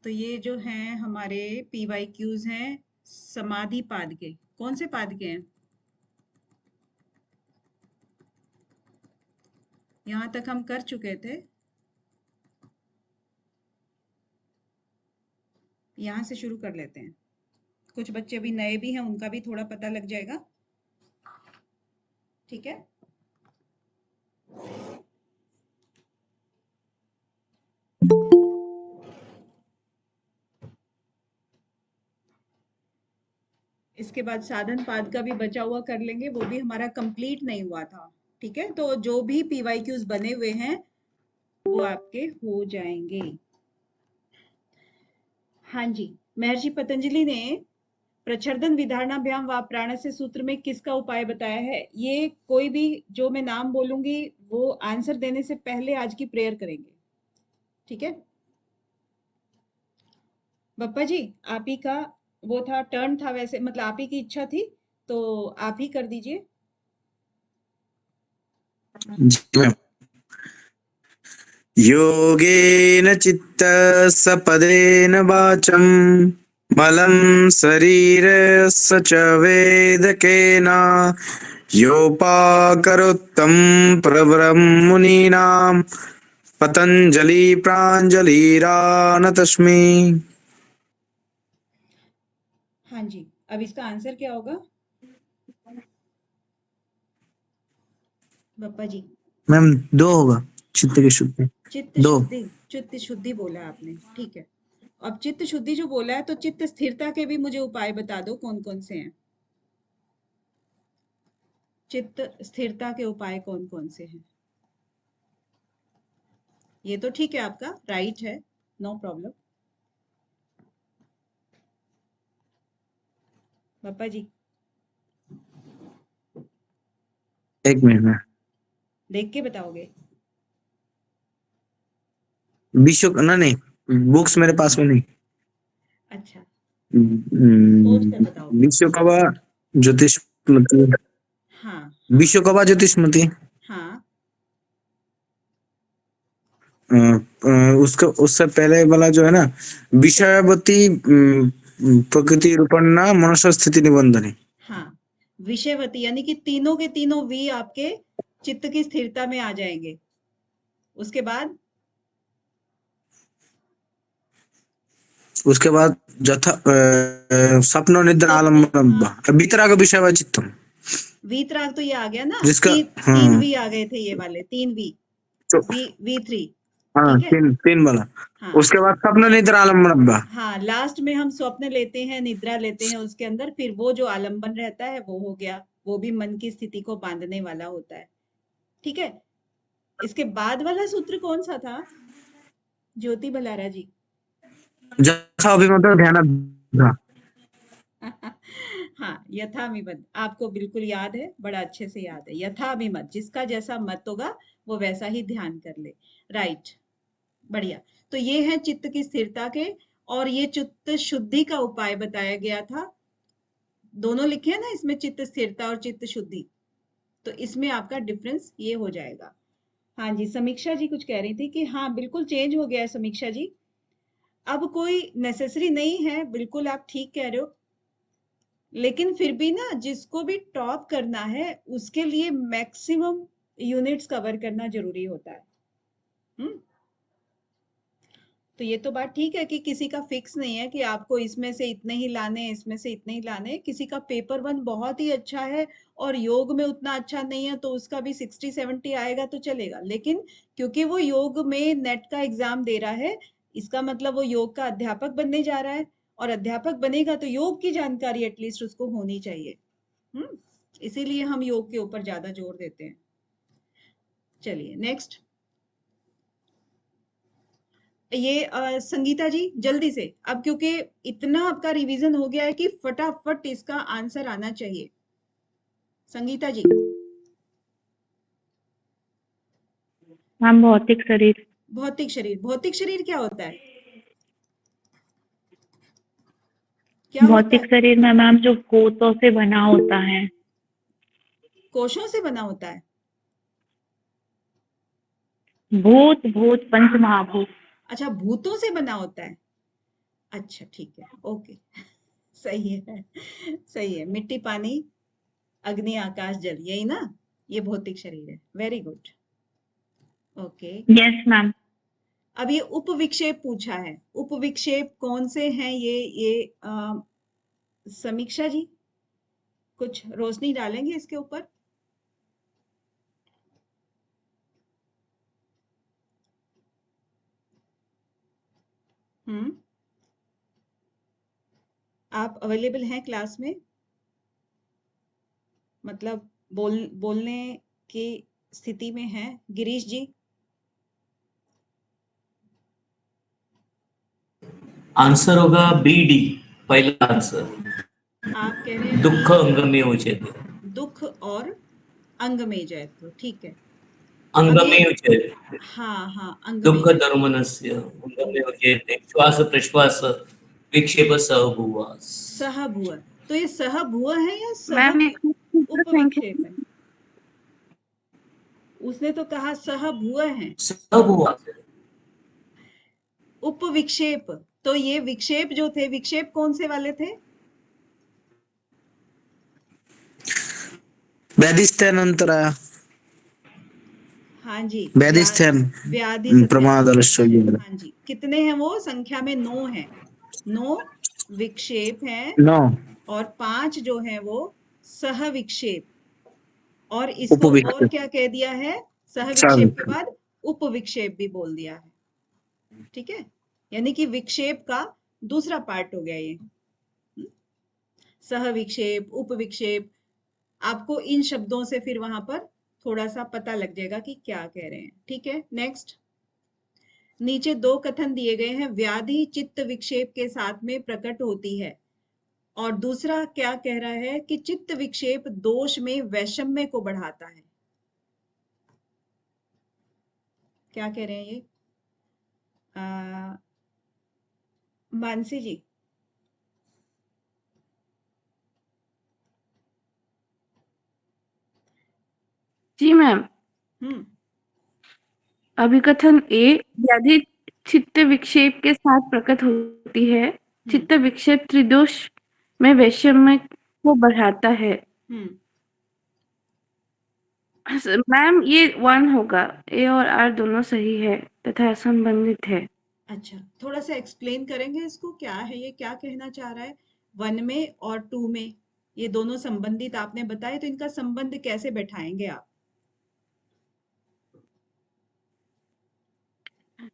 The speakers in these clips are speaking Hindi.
तो ये जो हैं हमारे PYQs हैं समाधि पाद के। कौन से पाद के हैं? यहाँ तक हम कर चुके थे। यहाँ से शुरू कर लेते हैं। कुछ बच्चे अभी नए भी हैं, उनका भी थोड़ा पता लग जाएगा। ठीक है। इसके बाद साधन पाद का भी बचा हुआ कर लेंगे, वो भी हमारा कंप्लीट नहीं हुआ था। ठीक है, तो जो भी PYQs बने हुए हैं वो आपके हो जाएंगे। हाँ जी, महर्षि पतंजलि ने प्रच्छदन विधारणाभ्याम व प्राणस्य सूत्र में किसका उपाय बताया है? ये कोई भी जो मैं नाम बोलूंगी वो आंसर देने से पहले आज की प्रेयर करेंगे। ठीक है बप्पा जी, आप ही का वो था, टर्न था, वैसे मतलब आप ही की इच्छा थी, तो आप ही कर दीजिए। जी मैम। योगेन चित्तसपदेन वाचं मलं शरीरस्य च वेदकेन योपाकरोत्तं प्रवरं मुनीनां पतंजलि प्राञ्जलिरानतस्मि। हाँ जी, अब इसका आंसर क्या होगा बप्पा जी? मैम 2 होगा, चित्त की शुद्धि चित्त 2। शुद्धि, चित्त शुद्धि बोला आपने, ठीक है। अब चित्त शुद्धि जो बोला है, तो चित्त स्थिरता के भी मुझे उपाय बता दो कौन कौन से हैं। चित्त स्थिरता के उपाय कौन कौन से हैं? ये तो ठीक है, आपका राइट है, नो प्रॉब्लम। पापा जी, 1 मिनट में देख के बताओगे? विश्व ना, नहीं बुक्स मेरे पास में नहीं। अच्छा, सोच कर बताओगे। विश्वकर्मा ज्योतिषमती, हाँ हाँ विश्वकर्मा ज्योतिषमती। हाँ, उसका उससे पहले वाला जो है ना, विषयवती प्रकृति रूपन्ना मनुष्य स्थिति निबंधनी। हाँ विषयवती, यानी कि तीनों के तीनों वी आपके चित्त की स्थिरता में आ जाएंगे। उसके बाद उसके बाद जथा स्वप्न निद्रा स्वप्न, आलम्बन हाँ, वितराग विषय चित्तम, वीतराग तो ये आ गया ना, जिसका तीन हाँ वी आ गए थे, ये वाले तीन वी, तो, V3। हाँ ठीक है, तीन तीन वाला। हाँ उसके बाद स्वप्न निद्रा आलम्बन। हाँ, लास्ट में हम स्वप्न लेते हैं, निद्रा लेते हैं, उसके अंदर फिर वो जो आलंबन रहता है वो हो गया, वो भी मन की स्थिति को बांधने वाला होता है। ठीक है, इसके बाद वाला सूत्र कौन सा था ज्योति भलारा जी? जथा अभिमत ध्यान। हाँ, यथाभिमत आपको बिल्कुल याद है, बड़ा अच्छे से याद है। यथाभिमत, जिसका जैसा मत होगा वो वैसा ही ध्यान कर ले। राइट, बढ़िया। तो ये है चित्त की स्थिरता के, और ये चित्त शुद्धि का उपाय बताया गया था। दोनों लिखे हैं ना इसमें, चित्त स्थिरता और चित्त शुद्धि, तो इसमें आपका डिफरेंस ये हो जाएगा। हाँ जी, समीक्षा जी कुछ कह रही थी कि हाँ बिल्कुल चेंज हो गया है समीक्षा जी। अब कोई नेसेसरी नहीं है, बिल्कुल आप ठीक कह रहे हो, लेकिन फिर भी ना जिसको भी टॉप करना है उसके लिए मैक्सिमम यूनिट्स कवर करना जरूरी होता है। हम्म, तो ये तो बात ठीक है कि किसी का फिक्स नहीं है कि आपको इसमें से इतने ही लाने हैं, इसमें से इतने ही लाने हैं। किसी का पेपर वन बहुत ही अच्छा है और योग में उतना अच्छा नहीं है, तो उसका भी 60-70 आएगा तो चलेगा। लेकिन क्योंकि वो योग में नेट का एग्जाम दे रहा है, इसका मतलब वो योग का अध्यापक बनने जा रहा है, और अध्यापक बनेगा तो योग की जानकारी एटलीस्ट उसको होनी चाहिए। हम्म, इसीलिए हम योग के ऊपर ज्यादा जोर देते हैं। चलिए नेक्स्ट, ये संगीता जी जल्दी से, अब क्योंकि इतना आपका रिवीजन हो गया है कि फटाफट इसका आंसर आना चाहिए। संगीता जी। मैम भौतिक शरीर। भौतिक शरीर, भौतिक शरीर क्या होता है? क्या होता भौतिक है? शरीर में मैम जो भूतों से बना होता है। कोशों से बना होता है? भूत भूत पंच महाभूत। अच्छा, भूतों से बना होता है। अच्छा ठीक है, ओके। सही है, सही है। मिट्टी, पानी, अग्नि, आकाश, जल, यही ना? ये भौतिक शरीर है। Very good. Okay. Yes ma'am. अब ये उपविक्षेप पूछा है। उपविक्षेप कौन से हैं ये समीक्षा जी कुछ रोशनी डालेंगे इसके ऊपर? हम्म। आप अवेलेबल हैं क्लास में? मतलब बोलने की स्थिति में हैं गिरीश जी? आंसर होगा बी डी, पहला आंसर। आप कह रहे हैं दुख बी, अंगमे उचेते। दुख और अंग में जयतु, ठीक है। अब ये, अंगमे उचेते। हाँ हाँ, अंग में दुख जय। धर्मनस्य अंगमे उचेते। श्वास प्रश्वास विक्षेप सहभुवास। सह भुव, तो ये सह भुव है या सह मैम एक उपविक्षेप है? उसने तो कहा सह भुव है। सहभुवास। उपविक्षेप, तो ये विक्षेप जो थे, विक्षेप कौन से वाले थे? व्याधिस्थानंतर हाँ जी, व्याधिस्थान व्याधित थे। प्रमादलस्य। हाँ जी, कितने हैं वो? संख्या में 9 हैं। 9 विक्षेप हैं, नो और 5 जो हैं वो सह विक्षेप। और इसको और उपविक्षेप क्या कह दिया है? सह विक्षेप के साविक। बाद उपविक्षेप भी बोल दिया है। ठीक है, यानी कि विक्षेप का दूसरा पार्ट हो गया ये। सह विक्षेप, उपविक्षेप, आपको इन शब्दों से फिर वहां पर थोड़ा सा पता लग जाएगा कि क्या कह रहे हैं। ठीक है, नेक्स्ट। नीचे 2 कथन दिए गए हैं। व्याधि चित्त विक्षेप के साथ में प्रकट होती है, और दूसरा क्या कह रहा है कि चित्त विक्षेप दोष में वैषम्य को बढ़ाता है। क्या कह रहे हैं ये? मानसी जी? जी मैम। हम्म। अभिकथन ए, व्याधि चित्त विक्षेप के साथ प्रकट होती है। चित्त विक्षेप त्रिदोष में वैषम्य को बढ़ाता है। हम्म। मैम ये 1 होगा। ए और आर दोनों सही है तथा संबंधित है। अच्छा, थोड़ा सा एक्सप्लेन करेंगे इसको, क्या है ये, क्या कहना चाह रहा है? 1 में और 2 में ये दोनों संबंधित आपने बताए, तो इनका संबंध कैसे बैठाएंगे आप?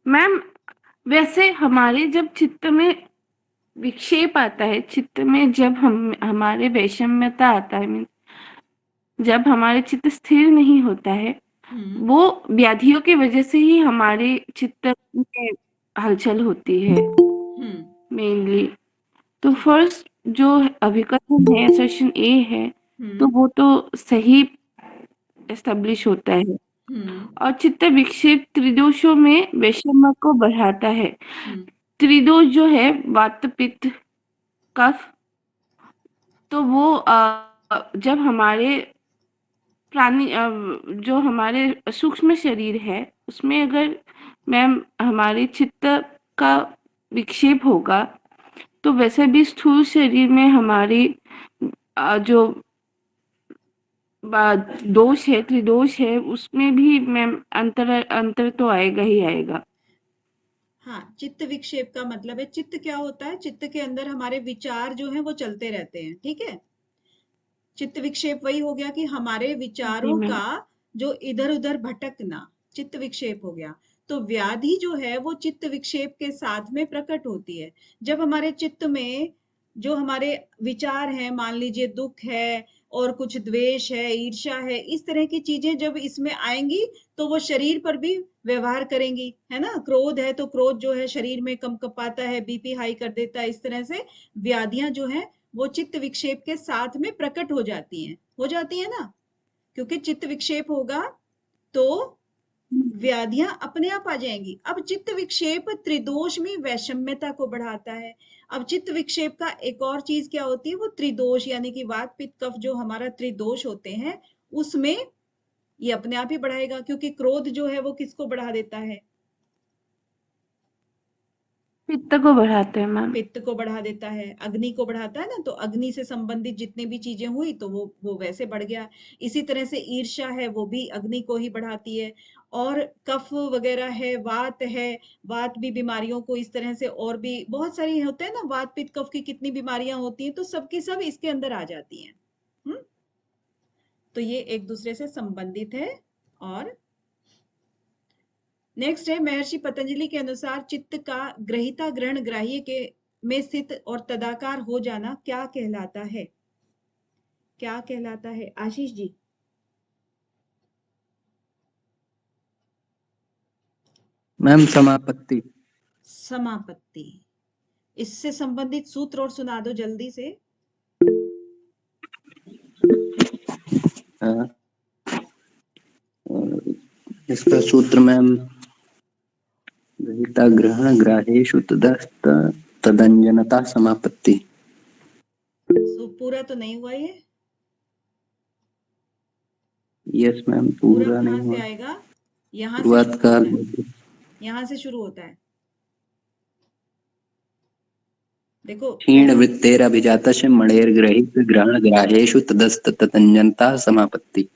मैम वैसे हमारे जब चित्त में विक्षेप आता है, चित्त में जब हम हमारे वैषम्यता आता है, मीन जब हमारे चित्त स्थिर नहीं होता है, हम्म। वो व्याधियों की वजह से ही हमारे चित्त में हलचल होती है हम्म। मेनली। तो ठीक। फर्स्ट जो अभिकथन है, सेशन ए है, तो हम्म। वो तो सही एस्टेब्लिश होता है। हम्म। और चित्त विक्षेप त्रिदोषों में वैषम्य को बढ़ाता है। हम्म। त्रिदोष जो है वात पित्त कफ, तो वो जब हमारे प्राणी जो हमारे सूक्ष्म शरीर है उसमें अगर मैम हमारे चित्त का विक्षेप होगा, तो वैसे भी स्थूल शरीर में हमारी जो दोष है, त्रिदोष है, उसमें भी मैम अंतर अंतर तो आएगा ही आएगा। हाँ, चित्त विक्षेप का मतलब है, चित्त क्या होता है? चित्त के अंदर हमारे विचार जो हैं वो चलते रहते हैं। ठीक है, चित्त विक्षेप वही हो गया कि हमारे जी विचारों मैम। का जो इधर उधर भटकना, चित्त विक्षेप हो गया। तो व्याधि जो है वो चित्त विक्षेप के साथ में प्रकट होती है। जब हमारे चित्त में जो हमारे विचार हैं, मान लीजिए दुख है और कुछ द्वेष है, ईर्ष्या है, इस तरह की चीजें जब इसमें आएंगी, तो वो शरीर पर भी व्यवहार करेंगी, है ना? क्रोध है तो क्रोध जो है शरीर में कंपकपाता है, बीपी हाई कर देता है। इस तरह से व्याधियां जो है वो चित्त विक्षेप के साथ में प्रकट हो जाती है ना? क्योंकि चित्त विक्षेप होगा तो व्याधियां अपने आप आ जाएंगी। अब चित्त विक्षेप त्रिदोष में वैषम्यता को बढ़ाता है। अब चित्त विक्षेप का एक और चीज क्या होती है? वो त्रिदोष, यानी कि वात पित्त कफ जो हमारा त्रिदोष होते हैं, उसमें ये अपने आप ही बढ़ाएगा, क्योंकि क्रोध जो है वो किसको बढ़ा देता है? पित्त को बढ़ाते हैं मैम। पित्त को बढ़ा देता है, अग्नि को बढ़ाता है ना, तो अग्नि से संबंधित जितनी भी चीजें हुई तो वो वैसे बढ़ गया। इसी तरह से ईर्ष्या है, वो भी अग्नि को ही बढ़ाती है। और कफ वगैरह है, वात है, वात भी बीमारियों को इस तरह से, और भी बहुत सारी होते हैं ना, वात पित्त कफ की कितनी बीमारियां होती हैं, तो सबकी सब इसके अंदर आ जाती हैं। तो ये एक दूसरे से संबंधित है। और नेक्स्ट है, महर्षि पतंजलि के अनुसार चित्त का ग्रहिता ग्रहण ग्राह्य के में स्थित और तदाकार हो जाना क्या कहलाता है? क्या कहलाता है आशीष जी? मैम समापत्ति। समापत्ति। इससे संबंधित सूत्र और सुना दो जल्दी से। इसका सूत्र मैम ग्रहिता ग्रहण ग्राहेषु तदस्त तदंजनता समापत्ति। पूरा तो नहीं हुआ ये? यस मैम, पूरा पूरा नहीं कहाँ से हुआ। आएगा? यहाँ से शुरुआत शुरू का होता है, यहाँ से शुरू होता है। देखो क्षीण वृत्तेरभिजातस्य मणेर ग्रहित ग्रहण ग्राहेषु तदस्त तदंजनता समापत्ति।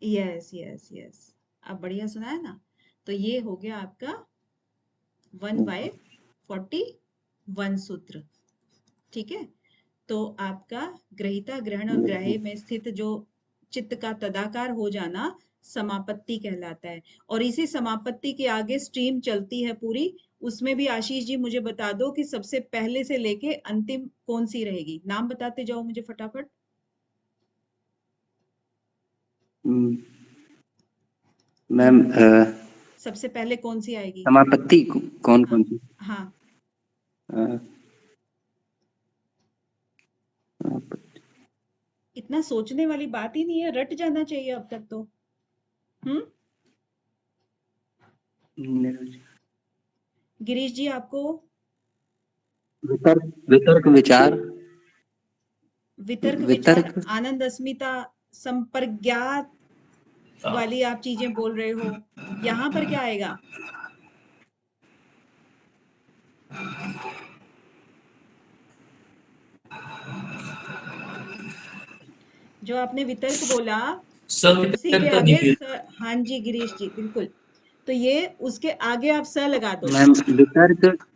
यस यस यस, अब बढ़िया सुना है ना। तो ये हो गया आपका 1/41 सूत्र। ठीक है, तो आपका ग्रहिता ग्रहण और ग्राह्य में स्थित जो चित्त का तदाकार हो जाना समापत्ति कहलाता है। और इसी समापत्ति के आगे स्ट्रीम चलती है पूरी। उसमें भी आशीष जी मुझे बता दो कि सबसे पहले से लेके अंतिम कौन सी रहेगी, नाम बताते जाओ मुझे फटाफट। मैम सबसे पहले कौन सी आएगी? समापत्ति कौन कौन सी? हाँ, इतना सोचने वाली बात ही नहीं है, रट जाना चाहिए अब तक तो। गिरीश जी आपको? वितर्क विचार। वितर्क विचार, आनंद अस्मिता संप्रज्ञात वाली आप चीजें बोल रहे हो। यहाँ पर क्या आएगा? जो आपने वितर्क बोला उसी के सवितर्क आगे निवेद। हाँ जी गिरीश जी बिल्कुल, तो ये उसके आगे आप स लगा दो। मैम वितर्क।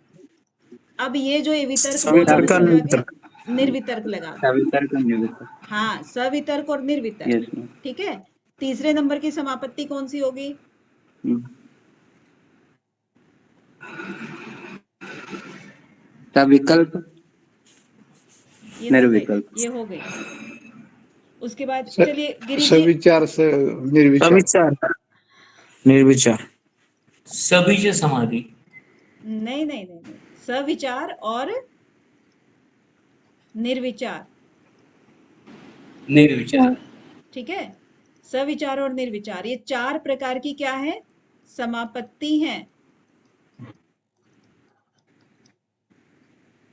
अब ये जो वितर्क बोला सवितर्क उसके आगे निर्वितर्क। निर्वितर्क लगा दो। सवितर्क निर्वितर्क। हाँ, सवितर्क और निर्वितर्क। Yes ma'am. ठीक है, तीसरे नंबर की समापत्ति कौन सी होगी? सविकल्प ये निर्विकल्प। ये हो गई। उसके बाद चलिए गिरीश जी। सविचार से निर्विचार। सविचार निर्विचार। सबीज समाधि। नहीं नहीं नहीं नहीं, सविचार और निर्विचार। निर्विचार। ठीक है, सविचार और निर्विचार ये चार प्रकार की क्या है? समापत्ति हैं।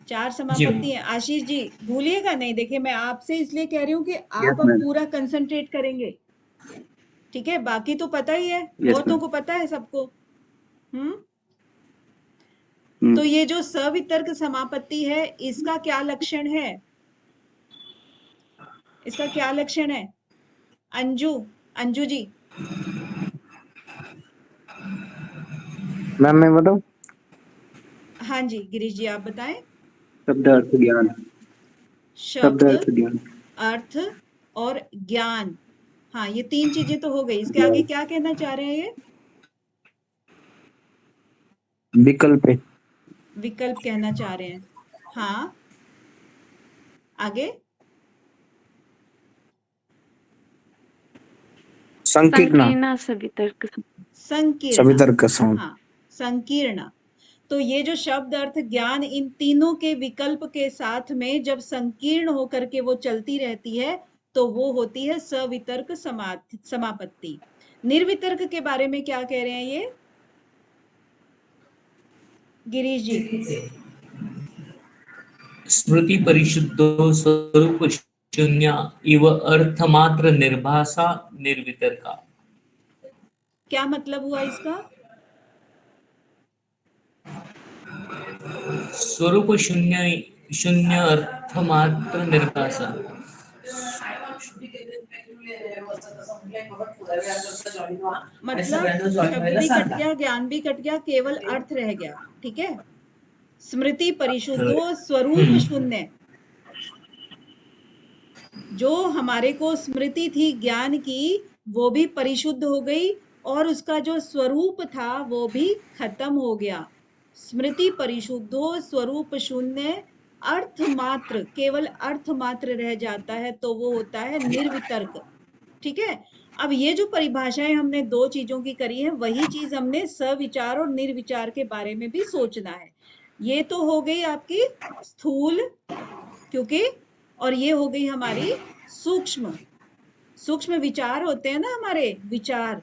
चार समापत्ति है। आशीष जी भूलिएगा नहीं, देखिए मैं आपसे इसलिए कह रही हूँ कि आप अब पूरा कंसंट्रेट करेंगे। ठीक है, बाकी तो पता ही है, बहुतों को पता है सबको। तो ये जो सवितर्क समापत्ति है इसका क्या लक्षण है? इसका क्या लक्षण है? अंजू जी। मैम मैं बताऊं? हाँ जी गिरीश जी आप बताएं। शब्द अर्थ ज्ञान। शब्द अर्थ और ज्ञान, हाँ ये तीन चीजें तो हो गई। इसके आगे क्या कहना चाह रहे हैं ये? विकल्प। विकल्प कहना चाह रहे हैं। हाँ, आगे? संकीर्ण सवितर्क। सवितर्क। हाँ, संकीर्ण। तो ये जो शब्द अर्थ ज्ञान इन तीनों के विकल्प के साथ में जब संकीर्ण होकर के वो चलती रहती है तो वो होती है सवितर्क समापत्ति। निर्वितर्क के बारे में क्या कह रहे हैं ये गिरीश जी? स्मृति परिशुद्धो स्वरूप शून्य इव अर्थमात्र निर्भासा निर्वितर्का। क्या मतलब हुआ इसका? स्वरूप शून्य शून्य अर्थ मात्र निर्काश। मतलब शब्द भी कट गया, ज्ञान भी कट गया, केवल अर्थ रह गया। ठीक है, स्मृति परिशुद्धो स्वरूप शून्य। जो हमारे को स्मृति थी ज्ञान की, वो भी परिशुद्ध हो गई और उसका जो स्वरूप था वो भी खत्म हो गया। स्मृति परिशुद्धो स्वरूप शून्य, अर्थ मात्र, केवल अर्थ मात्र रह जाता है तो वो होता है निर्वितर्क। ठीक है, अब ये जो परिभाषाएं हमने दो चीजों की करी है, वही चीज हमने सविचार और निर्विचार के बारे में भी सोचना है। ये तो हो गई आपकी स्थूल, क्योंकि, और ये हो गई हमारी सूक्ष्म। सूक्ष्म विचार होते हैं ना हमारे विचार,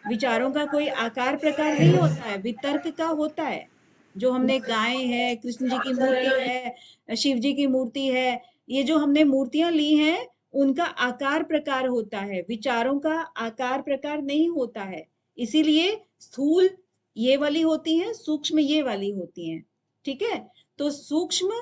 विचारों का कोई आकार प्रकार नहीं होता है, वितर्क का होता है। जो हमने गाए हैं, कृष्ण जी की मूर्ति है, शिव जी की मूर्ति है, ये जो हमने मूर्तियां ली हैं उनका आकार प्रकार होता है, विचारों का आकार प्रकार नहीं होता है। इसीलिए स्थूल ये वाली होती हैं, सूक्ष्म ये वाली होती हैं। ठीक है, तो सूक्ष्म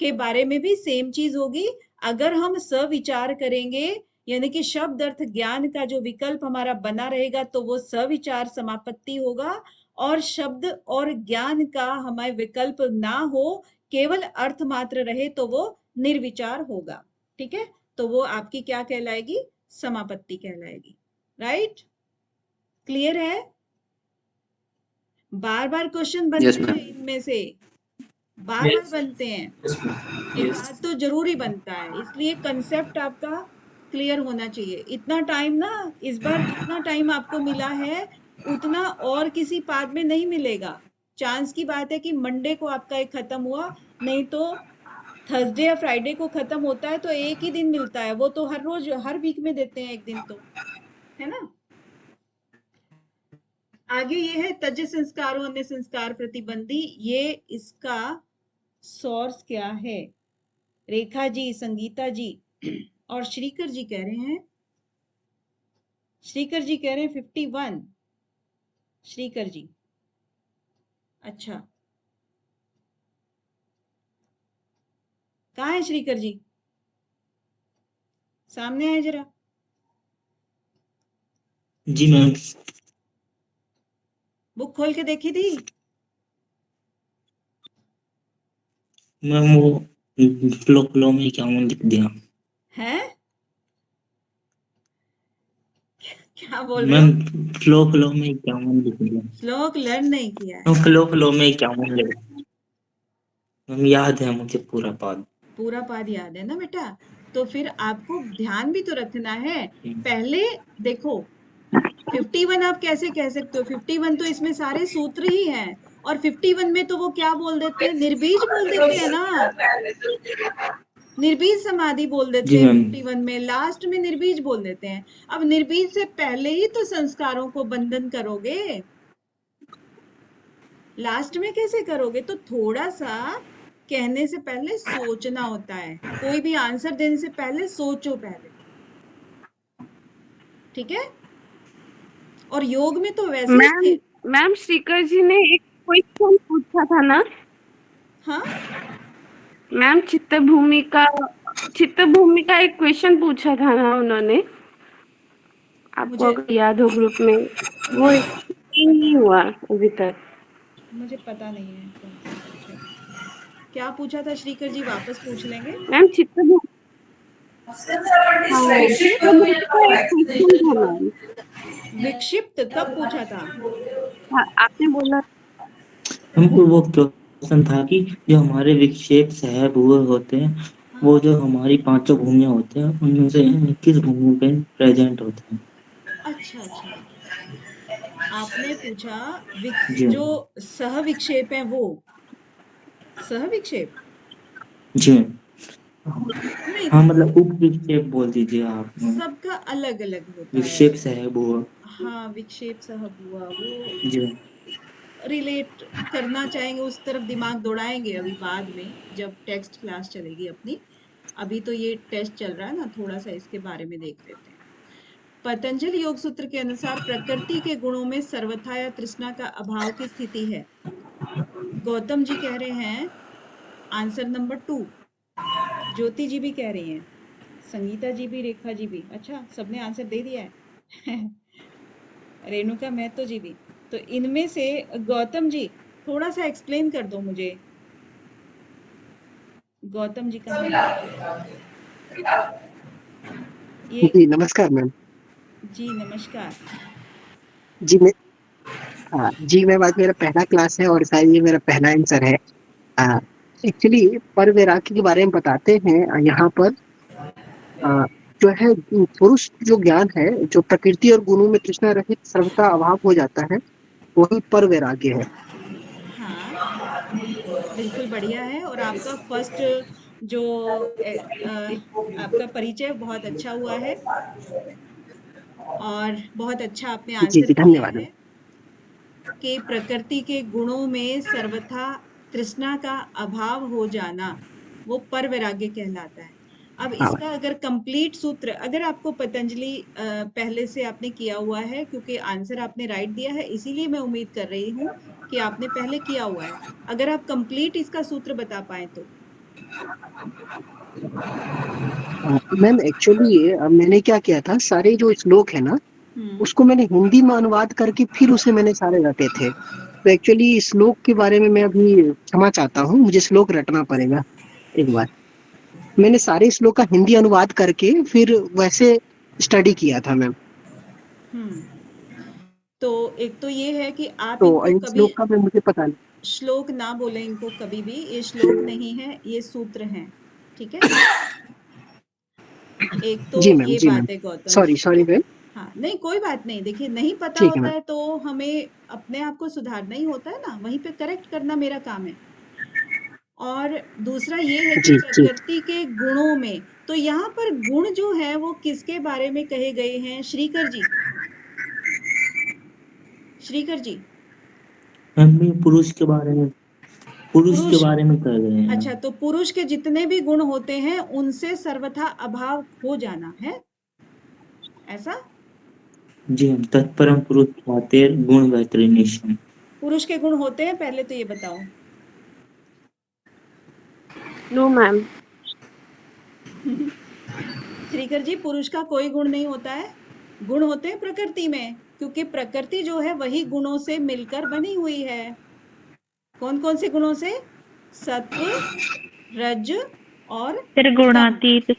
के बारे में भी सेम चीज होगी। अगर हम सविचार करेंगे, यानी कि शब्द अर्थ ज्ञान का जो विकल्प हमारा बना रहेगा तो वो सविचार समापत्ति होगा, और शब्द और ज्ञान का हमारे विकल्प ना हो, केवल अर्थ मात्र रहे तो वो निर्विचार होगा। ठीक है, तो वो आपकी क्या कहलाएगी? समापत्ति कहलाएगी। राइट, क्लियर है? बार बार क्वेश्चन बनते Yes, हैं ma'am. इनमें से, बार बार Yes. बनते हैं, Yes, ma'am. एक Yes. बात तो जरूरी बनता है, इसलिए कंसेप्ट आपका क्लियर होना चाहिए। इतना टाइम ना, इस बार जितना टाइम आपको मिला है उतना और किसी पाठ में नहीं मिलेगा। चांस की बात है कि मंडे को आपका एक खत्म हुआ, नहीं तो थर्सडे या फ्राइडे को खत्म होता है, तो एक ही दिन मिलता है, वो तो हर रोज हर वीक में देते हैं एक दिन, तो है ना। आगे ये है तज संस्कारों अन्य संस्कार प्रतिबंधी, ये इसका सोर्स क्या है? रेखा जी, संगीता जी और श्रीकर जी कह रहे हैं, श्रीकर जी कह रहे हैं 51। श्रीकर जी, अच्छा, कहाँ है श्रीकर जी? सामने आए जरा। जी मैम। बुक खोल के देखी थी? मैम वो फ्लो में क्या लिख दिया हैं? क्या बोल रहे हो? मैम? फ्लो में क्या लिख दिया? श्लोक लर्न नहीं किया है? फ्लो में क्या लिख मैम? याद है मुझे पूरा पाठ। पूरा पाठ याद है ना बेटा? तो फिर आपको ध्यान भी तो रखना है। पहले देखो 51 आप कैसे कह सकते हो? 51 तो इसमें सारे सूत्र ही हैं, और 51 में तो वो क्या बोल देते हैं? निर्बीज बोल देते हैं ना, निर्बीज समाधि बोल देते जी हैं। मैम। 51 में लास्ट में निर्बीज बोल देते हैं। अब निर्बीज से पहले ही तो संस्कारों को बंधन करोगे, लास्ट में कैसे करोगे? तो थोड़ा सा कहने से पहले सोचना होता है, कोई भी आंसर देने से पहले सोचो पहले। ठीक है, और योग में तो वैसे ही मैम श्रीकर जी ने एक क्वेश्चन पूछा था ना? हाँ, मैम चित्तभूमि का एक क्वेश्चन पूछा था ना उन्होंने, आपको मुझे अगर याद हो ग्रुप में, वो नहीं हुआ अभी तक। मुझे पता नहीं है कौन सा पूछा। क्या पूछा था श्रीकर जी? वापस पूछ लेंगे। मैम चित्तभूमि का एक क्वेश्चन था मैम। विक्षिप्त कब पूछा था? हाँ, आपने बोला हमको वो क्वेश्चन था कि जो हमारे विक्षेप सहभूय होते हैं, वो जो हमारी पांचों भूमियां होते हैं, उनमें से किस भूमि पे प्रेजेंट होते हैं? अच्छा अच्छा, आपने पूछा जी जो सह विक्षेप है वो सह विक्षेप जी नहीं, हाँ, मतलब उप विक्षेप बोल दीजिए आप। सबका अलग अलग होता है। विक्षेप सहभूय। हाँ, विक्षेप सहभुआ वो जी रिलेट करना चाहेंगे, उस तरफ दिमाग दौड़ाएंगे अभी बाद में जब टेक्स्ट क्लास चलेगी अपनी। अभी तो ये टेस्ट चल रहा है ना, थोड़ा सा इसके बारे में देख लेते हैं। पतंजलि योग सूत्र के अनुसार प्रकृति के गुणों में सर्वथा या तृष्णा का अभाव की स्थिति है। गौतम जी कह रहे हैं आंसर नंबर 2। ज्योति जी भी कह रही हैं, संगीता जी भी, रेखा जी भी। अच्छा, सबने आंसर दे दिया है। रेणुका महतो जी भी। तो इनमें से गौतम जी थोड़ा सा एक्सप्लेन कर दो मुझे। गौतम जी कहाँ है ये? जी नमस्कार मैम। जी नमस्कार। जी मैं जी मैम, आज मेरा पहला क्लास है और शायद ये मेरा पहला आंसर है। एक्चुअली पर वैराग्य के बारे में बताते हैं यहाँ पर। जो है पुरुष जो ज्ञान है, जो प्रकृति और गुणों में तृष्णा रहित सर्वथा अभाव हो जाता है, वही पर वैराग्य है। हाँ, बिल्कुल बढ़िया है। और आपका फर्स्ट जो आपका परिचय बहुत अच्छा हुआ है और बहुत अच्छा आपने जी आंसर जी किया धन्यवाद मैम। है कि प्रकृति के गुणों में सर्वथा तृष्णा का अभाव हो जाना वो पर वैराग्य कहलाता है। अब हाँ इसका अगर कंप्लीट सूत्र, अगर आपको पतंजलि पहले से आपने किया हुआ है, क्योंकि आंसर आपने राइट दिया है, इसीलिए मैं उम्मीद कर रही हूँ कि आपने पहले किया हुआ है। अगर आप कंप्लीट इसका सूत्र बता पाए तो। मैम, एक्चुअली मैंने क्या किया था, सारे जो श्लोक है ना, उसको मैंने हिंदी में अनुवाद करके फिर उसे मैंने सारे रटे थे। तो एक्चुअली श्लोक के बारे में मैं अभी क्षमा चाहता हूँ, मुझे श्लोक रटना पड़ेगा एक बार। मैंने सारे श्लोक का हिंदी अनुवाद करके फिर वैसे स्टडी किया था मैम। हम्म। तो एक तो ये है कि आप तो इनको इन कभी श्लोक का मैं मुझे पता नहीं। श्लोक ना बोले, इनको कभी भी। ये श्लोक नहीं है, ये सूत्र हैं। ठीक है। एक तो जी मैम, ये जी मैम। बात है गौतम सॉरी जी। Sorry ma'am. हाँ, नहीं कोई बात नहीं। देखिए, नहीं पता ठीक है होता मैम। है तो हमें अपने आप को सुधारना ही होता है ना, वहीं पे करेक्ट करना मेरा काम है। और दूसरा ये है कि जी जी। प्रकृति के गुणों में, तो यहाँ पर गुण जो है वो किसके बारे में कहे गए हैं श्रीकर जी? श्रीकर जी, मैम ये पुरुष के बारे में पुरुष। कह रहे हैं अच्छा, मैम। तो पुरुष के जितने भी गुण होते हैं उनसे सर्वथा अभाव हो जाना है, ऐसा? जी हम तत्परम पुरुष ख्यातेर गुण वैतरणीशम। पुरुष के गुण होते हैं, पहले तो ये बताओ। No ma'am. श्रीकर जी, पुरुष का कोई गुण नहीं होता है। गुण होते हैं प्रकृति में, क्योंकि प्रकृति जो है वही गुणों से मिलकर बनी हुई है। कौन कौन से गुणों से? सत्व, रज और तम। त्रिगुणातीत।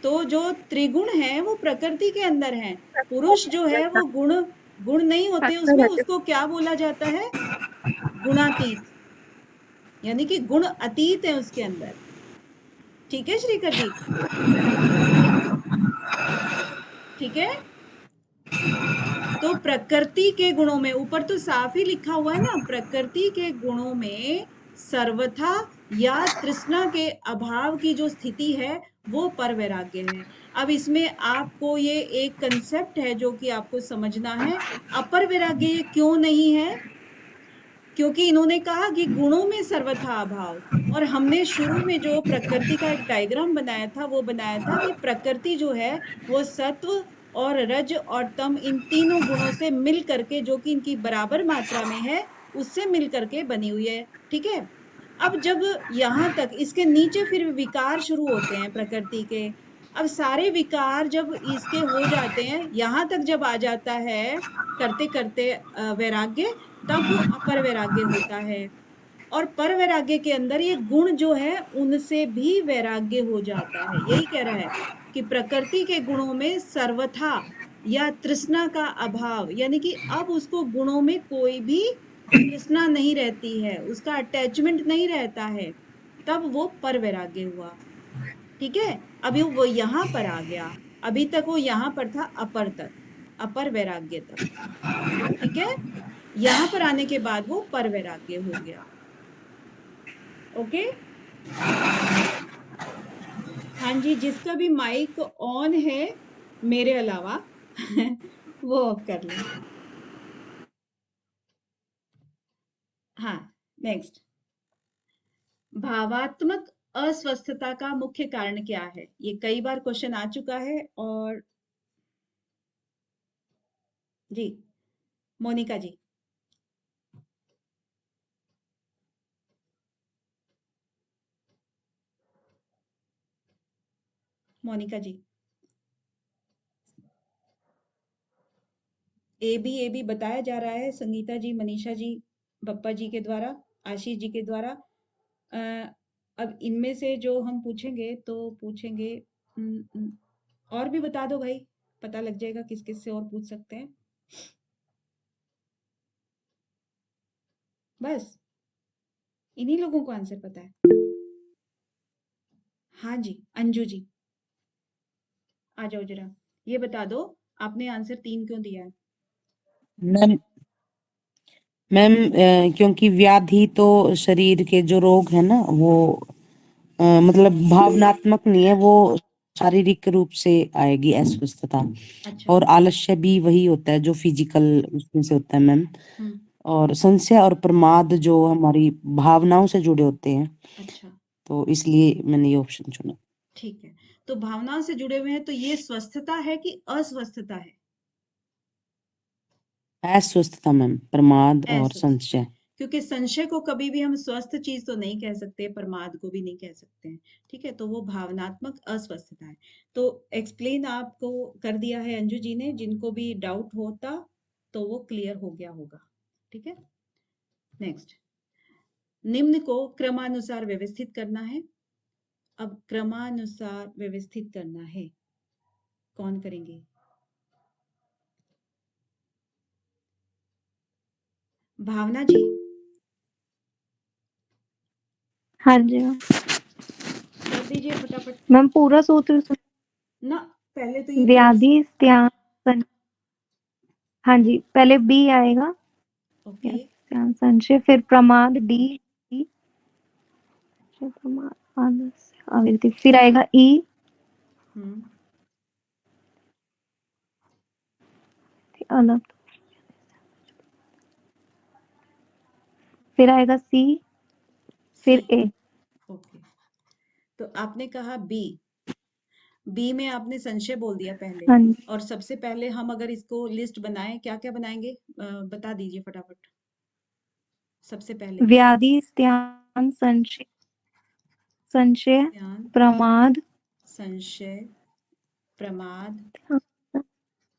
तो जो त्रिगुण है वो प्रकृति के अंदर है। पुरुष जो है वो गुण गुण नहीं होते उसमें, उसको क्या बोला जाता है? गुणातीत, यानी कि गुण अतीत है उसके अंदर। ठीक है श्रीकर जी? ठीक है। तो प्रकृति के गुणों में, ऊपर तो साफ ही लिखा हुआ है ना, प्रकृति के गुणों में सर्वथा या तृष्णा के अभाव की जो स्थिति है वो पर वैराग्य है। अब इसमें आपको ये एक कंसेप्ट है जो कि आपको समझना है। अपर वैराग्य ये क्यों नहीं है? क्योंकि इन्होंने कहा कि गुणों में सर्वथा अभाव, और हमने शुरू में जो प्रकृति का एक डायग्राम बनाया था वो बनाया था कि प्रकृति जो है वो सत्व और रज और तम, इन तीनों गुणों से मिल करके, जो कि इनकी बराबर मात्रा में है, उससे मिल करके बनी हुई है। ठीक है। अब जब यहाँ तक, इसके नीचे फिर विकार शुरू होते हैं प्रकृति के। अब सारे विकार जब इसके हो जाते हैं, यहाँ तक जब आ जाता है करते करते वैराग्य, तब वो अपर वैराग्य होता है। और पर वैराग्य के अंदर ये गुण जो है उनसे भी वैराग्य हो जाता है। यही कह रहा है कि प्रकृति के गुणों में सर्वथा या तृष्णा का अभाव, यानी कि अब उसको गुणों में कोई भी तृष्णा नहीं रहती है, उसका अटैचमेंट नहीं रहता है, तब वो पर वैराग्य हुआ। ठीक है। अभी वो यहाँ पर आ गया, अभी तक वो यहाँ पर था अपर तक, अपर वैराग्य तक। ठीक है। यहाँ पर आने के बाद वो पर वैराग्य हो गया। ओके। हाँ जी, जिसका भी माइक ऑन है मेरे अलावा वो ऑफ कर ले। हाँ, नेक्स्ट। भावात्मक अस्वस्थता का मुख्य कारण क्या है? ये कई बार क्वेश्चन आ चुका है। और जी, मोनिका जी। मोनिका जी। ए बी बताया जा रहा है संगीता जी, मनीषा जी, बप्पा जी के द्वारा, आशीष जी के द्वारा। अब इनमें से जो हम पूछेंगे तो पूछेंगे और भी बता दो भाई, पता लग जाएगा किस किस से और पूछ सकते हैं। बस इन्हीं लोगों को आंसर पता है। हाँ जी, अंजू जी आ जाओ जरा, ये बता दो आपने आंसर 3 क्यों दिया है? मैम मैम क्योंकि व्याधि तो शरीर के जो रोग है ना वो मतलब भावनात्मक नहीं है, वो शारीरिक रूप से आएगी अस्वस्थता। अच्छा। और आलस्य भी वही होता है जो फिजिकल उसमें से होता है मैम। हम्म। और संशय और प्रमाद जो हमारी भावनाओं से जुड़े होते हैं, अच्छा, तो इसलिए मैंने ये ऑप्शन चुना। ठीक है। तो भावनाओं से जुड़े हुए हैं, तो ये स्वस्थता है कि अस्वस्थता है? अस्वस्थता मैम, प्रमाद और अस्वस्थ, संशय। क्योंकि संशय को कभी भी हम स्वस्थ चीज तो नहीं कह सकते, प्रमाद को भी नहीं कह सकते हैं। ठीक है, तो वो भावनात्मक अस्वस्थता है। तो एक्सप्लेन आपको कर दिया है अंजू जी ने, जिनको भी डाउट होता तो वो क्लियर हो गया होगा। ठीक है, नेक्स्ट। निम्न को क्रमानुसार व्यवस्थित करना है। अब क्रमानुसार व्यवस्थित करना है, कौन करेंगे? भावना जी, हाँ जी मैम। कर दीजिए फटाफट मैम पूरा सूत्र ना। पहले तो ये व्याधि स्त्यान, हाँ जी, पहले बी आएगा, ओके, स्त्यान संशय, फिर प्रमाद डी, प्रमाद आलस्य आवृत्ति, फिर आएगा ई, अलग, फिर आएगा सी, फिर ए। ओके। तो आपने कहा बी में आपने संशय बोल दिया पहले। हाँ जी। और सबसे पहले हम अगर इसको लिस्ट बनाएं, क्या क्या बनाएंगे? बता दीजिए फटाफट। सबसे पहले व्याधि स्त्यान संशय, संशय ध्यान, प्रमाद, संशय, प्रमाद,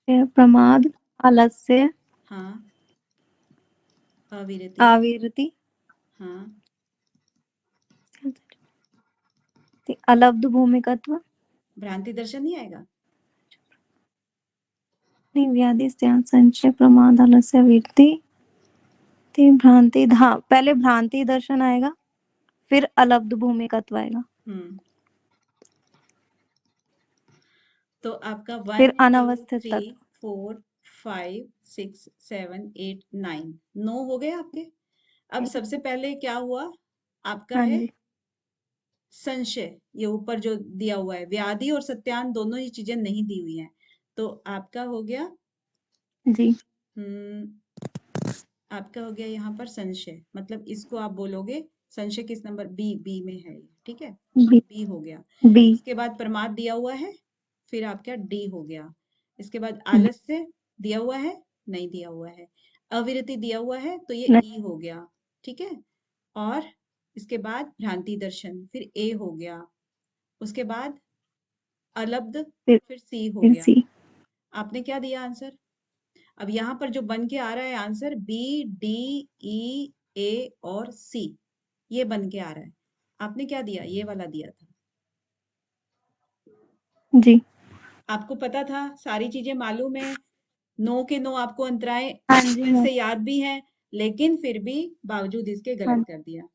प्रमाद आलस्य हाँ, अविरति, आवृत्ति, हाँ, अलब्ध भूमिकत्व, भ्रांति दर्शन नहीं आएगा? नहीं, व्याधि स्त्यान संशय प्रमाद आलस्य आवृत्ति, भ्रांति, हाँ पहले भ्रांति दर्शन आएगा, फिर अलब्ध भूमिकत्व आएगा, तो आपका 1 फिर 2 अनवस्थित 3 तत्व। 4 5 6 7 8 9 9 हो गए आपके। अब सबसे पहले क्या हुआ आपका हाँ है जी। संशय, ये ऊपर जो दिया हुआ है, व्याधि और सत्यान दोनों ही चीजें नहीं दी हुई हैं, तो आपका हो गया जी। आपका हो गया यहाँ पर संशय, मतलब इसको आप बोलोगे संशय किस नंबर? बी में है, ठीक है, बी हो गया। बी, इसके बाद प्रमाद दिया हुआ है, फिर आपका डी हो गया। इसके बाद आलस्य दिया हुआ है, नहीं दिया हुआ है। अविरति दिया हुआ है, तो ये ई हो गया, ठीक है। और इसके बाद भ्रांति दर्शन, फिर ए हो गया। उसके बाद अलब्ध, फिर सी हो फिर गया। सी। आपने क्या दिया आंसर? अब यहाँ पर जो बन के आ रहा है आंसर, बी डी ई ए और सी, ये बन के आ रहा है। आपने क्या दिया? ये वाला दिया था। जी। आपको पता था, सारी चीजें मालूम है, 9 के 9 आपको अंतराएं हाँ जी बचपन मैम। से याद भी हैं, लेकिन फिर भी बावजूद इसके हाँ गलत कर दिया।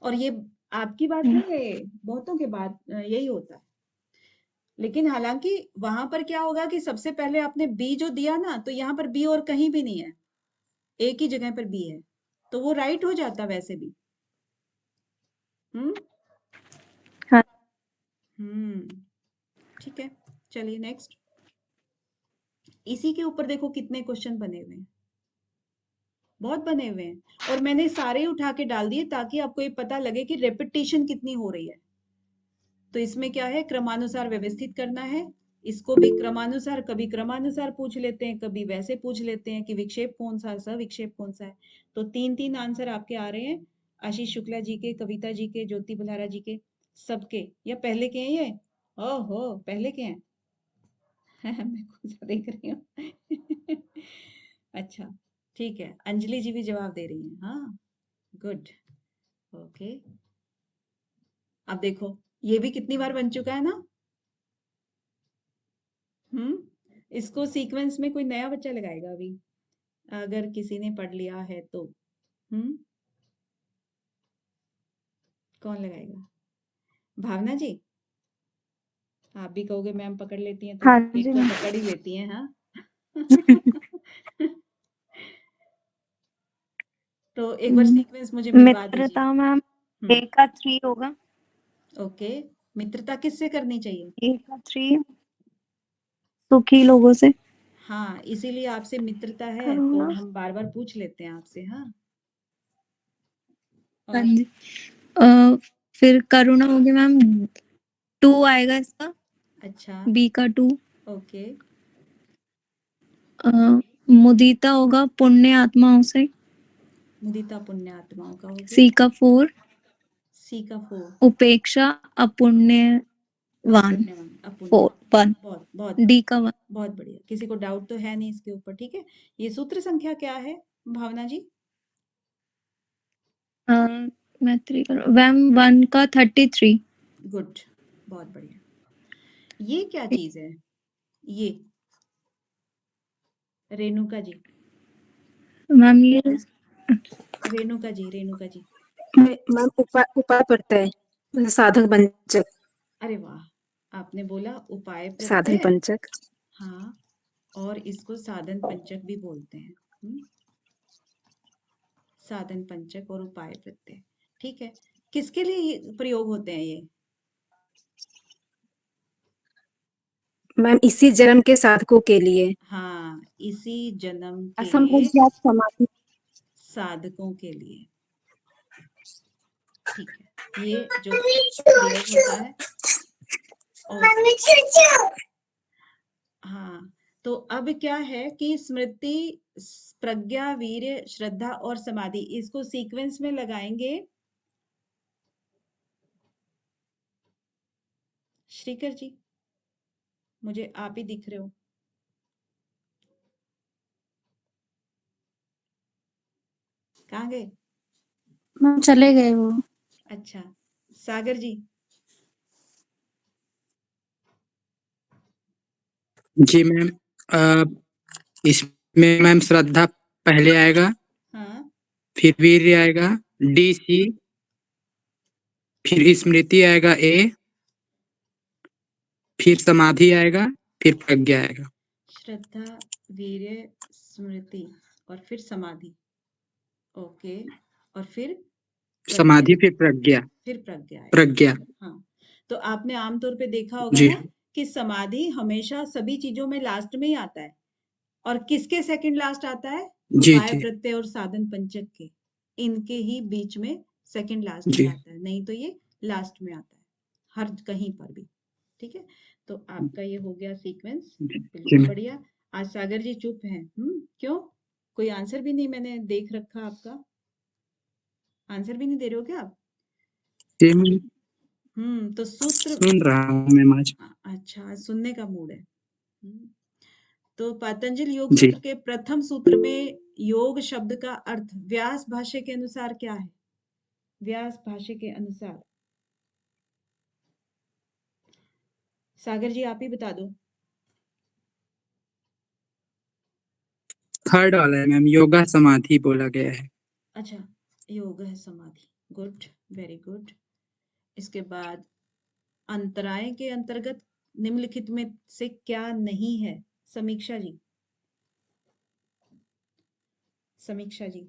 और ये आपकी बात नहीं है, ये बहुतों के बात यही होता है। लेकिन हालांकि वहां पर क्या होगा कि सबसे पहले आपने बी जो दिया ना, तो यहाँ पर बी और कहीं भी नहीं है, एक ही जगह पर बी है, तो वो राइट हो जाता वैसे भी। हाँ। ठीक है, चलिए नेक्स्ट। इसी के ऊपर देखो कितने क्वेश्चन बने हुए हैं, बहुत बने हुए हैं, और मैंने सारे उठा के डाल दिए ताकि आपको ये पता लगे कि रेपिटेशन कितनी हो रही है। तो इसमें क्या है, क्रमानुसार व्यवस्थित करना है। इसको भी क्रमानुसार, कभी क्रमानुसार पूछ लेते हैं, कभी वैसे पूछ लेते हैं कि विक्षेप कौन सा, सविक्षेप कौन सा है। तो 3 आंसर आपके आ रहे हैं, आशीष शुक्ला जी के, कविता जी के, ज्योति बल्हारा जी के। सबके या पहले के हैं ये? ओहो, पहले के हैं। मैं कौन सा देख रही हूँ। अच्छा, ठीक है, अंजलि जी भी जवाब दे रही हैं। हाँ, गुड, ओके। अब देखो, ये भी कितनी बार बन चुका है ना। इसको सीक्वेंस में कोई नया बच्चा लगाएगा अभी, अगर किसी ने पढ़ लिया है तो। कौन लगाएगा? भावना जी, आप भी कहोगे मैम पकड़ लेती हैं तो हाँ एक जी को मैम। पकड़ ही लेती हैं। हाँ। तो एक बार सीक्वेंस मुझे मिलवा दीजिए। मित्रता मैम हम्म, A का 3 होगा। ओके। मित्रता किससे करनी चाहिए? A का 3 सुखी लोगों से। हाँ, इसीलिए आपसे मित्रता है तो करुणा। हम बार बार पूछ लेते हैं आपसे। हाँ, हाँ और जी। फिर करुणा होगी मैम 2 आएगा इसका। अच्छा, B का 2। ओके। मुदिता होगा पुण्य आत्माओं से। मुदिता पुण्य आत्माओं का हो गया। C का 4। सी का 4, उपेक्षा अपुण्यवान अपुण्यवान, 4 अपुण्य। 1। बहुत बहुत D का 1। बहुत बढ़िया, किसी को डाउट तो है नहीं इसके ऊपर। ठीक है, ये सूत्र संख्या क्या है भावना जी? मैत्री करो मैम 1 का 33। गुड, बहुत बढ़िया। ये क्या चीज है? ये रेणुका जी, मैम ये रेणुका जी, रेणुका जी। मैम उपाय प्रत्यय साधक पंचक। अरे वाह, आपने बोला उपाय साधन प्रत्यय। पंचक। हाँ, और इसको साधन पंचक भी बोलते हैं। साधन पंचक और उपाय प्रत्यय। ठीक है, किसके लिए ये प्रयोग होते हैं ये? मैम इसी जन्म के साधकों के लिए। हाँ, इसी जन्म के असंप्रज्ञात समाधि। साधकों के लिए। ठीक है, ये जो प्रयोग होता है। और हाँ, तो अब क्या है कि स्मृति, प्रज्ञा, वीर्य, श्रद्धा और समाधि, इसको सीक्वेंस में लगाएंगे। श्रीकर जी, मुझे आप ही दिख रहे हो। कहाँ गए? मैम चले गए वो। अच्छा, सागर जी। जी मैम, इसमें मैम श्रद्धा पहले आएगा, हाँ, फिर वीर्य आएगा DC, फिर स्मृति आएगा A, फिर समाधि आएगा, फिर प्रज्ञा आएगा। श्रद्धा, वीर्य, स्मृति और फिर समाधि। ओके, और फिर समाधि प्रज्ञा, फिर प्रज्ञा। फिर प्रज्ञा आएगा। प्रज्ञा। हाँ, तो आपने आमतौर पे देखा होगा जी ना कि समाधि हमेशा सभी चीजों में लास्ट में ही आता है। और किसके सेकंड लास्ट आता है? जी उपाय जी प्रत्यय और साधन पंचक के, इनके ही बीच में सेकंड लास्ट में जी आता है, नहीं तो ये लास्ट में आता है हर कहीं पर भी। ठीक है, तो आपका ये हो गया सीक्वेंस। जी बिल्कुल मैम। बढ़िया। आज सागर जी चुप हैं। क्यों? कोई आंसर भी नहीं मैंने देख रखा आपका। आंसर भी नहीं दे रहे हो क्या आप? जी मैम, तो सूत्र। सुन रहा हूँ मैम आज। अच्छा, सुनने का मूड है। तो पतंजलि योग जी सूत्र के प्रथम सूत्र में योग शब्द का अर्थ व्यास भाष्य के अनुसार क्या है? व्यास भाष्य के अनुसार सागर जी आप ही बता दो। थर्ड वाला है मैम, योगा समाधि बोला गया है। अच्छा, योग है समाधि। Good, very good. इसके बाद अंतराय के अंतर्गत निम्नलिखित में से क्या नहीं है? समीक्षा जी, समीक्षा जी।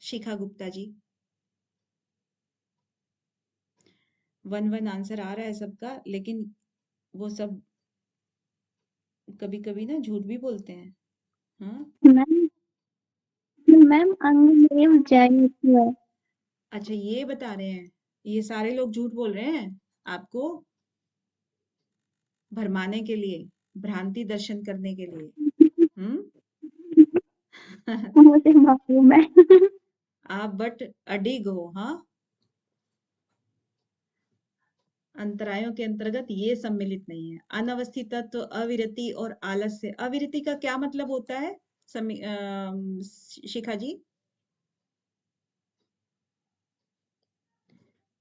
शिखा गुप्ता जी। 1-1 आंसर आ रहा है सबका, लेकिन वो सब कभी कभी ना झूठ भी बोलते हैं। हाँ, मैम मैम अंग जाइए है। अच्छा, ये बता रहे हैं ये सारे लोग झूठ बोल रहे हैं आपको भरमाने के लिए, भ्रांति दर्शन करने के लिए। मुझे मालूम है। आप बट अडिग हो, हाँ। अंतरायों के अंतर्गत ये सम्मिलित नहीं है। अनवस्थित तत्व, अविरति और आलस्य। अविरति का क्या मतलब होता है शिखा जी?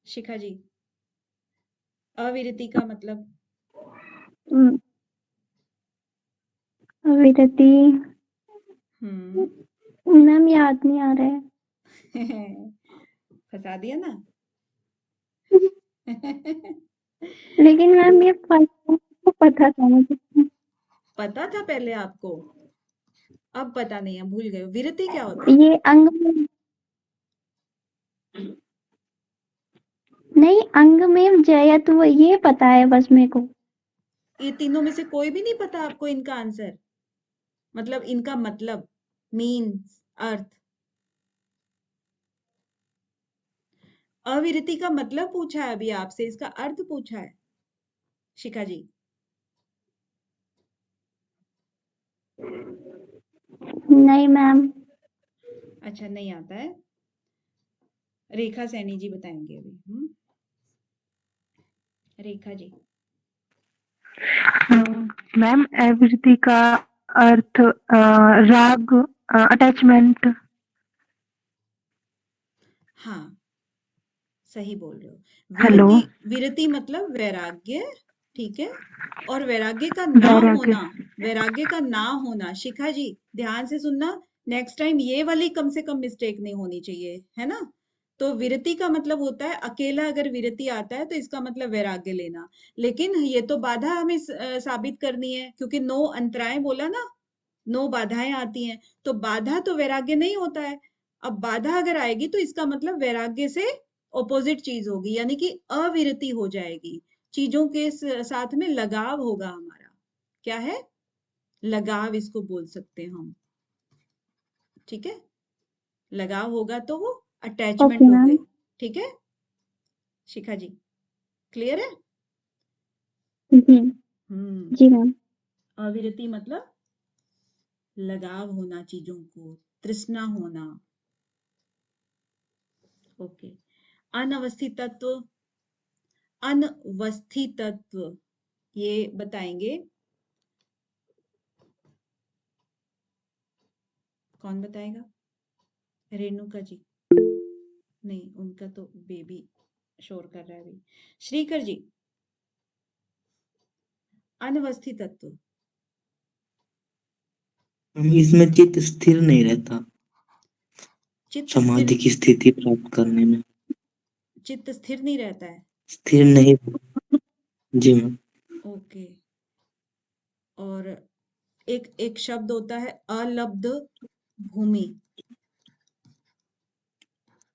शिखा जी, अविरति का मतलब? विरति हम्म मैम याद नहीं आ रहा है। फंसा दिया ना। लेकिन मैम ये पता था मुझे। पता था पहले आपको, अब पता नहीं है, भूल गए। विरति क्या होता है? ये अंग में नहीं, अंग में जयत्व ये पता है बस मेरे को। ये तीनों में से कोई भी नहीं पता आपको इनका आंसर, मतलब इनका मतलब, मीन्स, अर्थ? अविरति का मतलब पूछा है अभी आपसे, इसका अर्थ पूछा है शिखा जी। नहीं मैम। अच्छा, नहीं आता है। रेखा सैनी जी बताएंगे अभी। रेखा जी। मैम अविरति का अर्थ राग, अटैचमेंट। हाँ, सही बोल रहे हो। हेलो। विरति मतलब वैराग्य, ठीक है। और वैराग्य का ना वैराग्य। होना, वैराग्य का ना होना। शिखा जी ध्यान से सुनना, नेक्स्ट टाइम ये वाली कम से कम मिस्टेक नहीं होनी चाहिए, है ना। तो विरति का मतलब होता है अकेला, अगर विरति आता है तो इसका मतलब वैराग्य लेना। लेकिन ये तो बाधा हमें साबित करनी है, क्योंकि 9 अंतराएं बोला ना, 9 बाधाएं आती हैं, तो बाधा तो वैराग्य नहीं होता है। अब बाधा अगर आएगी तो इसका मतलब वैराग्य से ऑपोजिट चीज होगी, यानी कि अविरति हो जाएगी। चीजों के साथ में लगाव होगा हमारा। क्या है? लगाव इसको बोल सकते हैं हम, ठीक है। लगाव होगा तो वो अटैचमेंट ओके हो मैम। गई, ठीक है। शिखा जी क्लियर है? जी हम्म जी मैम। अविरति मतलब लगाव होना चीजों को, तृष्णा होना। ओके। अनवस्थित तत्व, अनवस्थित तत्व ये बताएंगे, कौन बताएगा? रेणुका जी? नहीं, उनका तो बेबी शोर कर रहा है अभी। श्रीकर जी, अनवस्थित तत्व। इसमें चित्त स्थिर नहीं रहता चित्त समाधि स्थिर, की स्थिति प्राप्त करने में। चित्त स्थिर नहीं रहता है। स्थिर नहीं। जी मैम। ओके। और एक एक शब्द होता है अलब्ध भूमि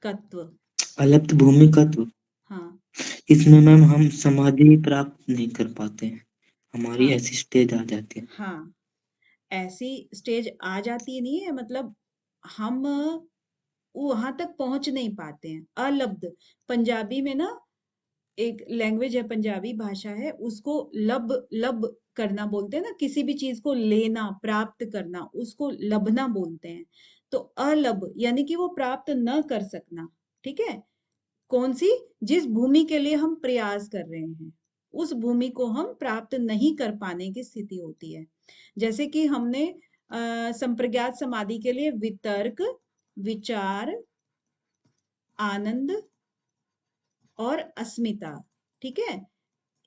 तत्व। अलप्त भूमि का तो हाँ इसमें मैम हम समाधि प्राप्त नहीं कर पाते हैं, हमारी हाँ ऐसी स्टेज आ जाती है। हाँ, ऐसी स्टेज आ जाती नहीं है, मतलब हम वहां तक पहुंच नहीं पाते हैं। अलब्ध, पंजाबी में ना एक लैंग्वेज है, पंजाबी भाषा है, उसको लब लब करना बोलते हैं ना, किसी भी चीज को लेना, प्राप्त करना, उसको लभना बोलते हैं। तो अलभ यानी कि वो प्राप्त न कर सकना, ठीक है। कौन सी? जिस भूमि के लिए हम प्रयास कर रहे हैं, उस भूमि को हम प्राप्त नहीं कर पाने की स्थिति होती है। जैसे कि हमने संप्रज्ञात समाधि के लिए वितर्क, विचार, आनंद और अस्मिता, ठीक है,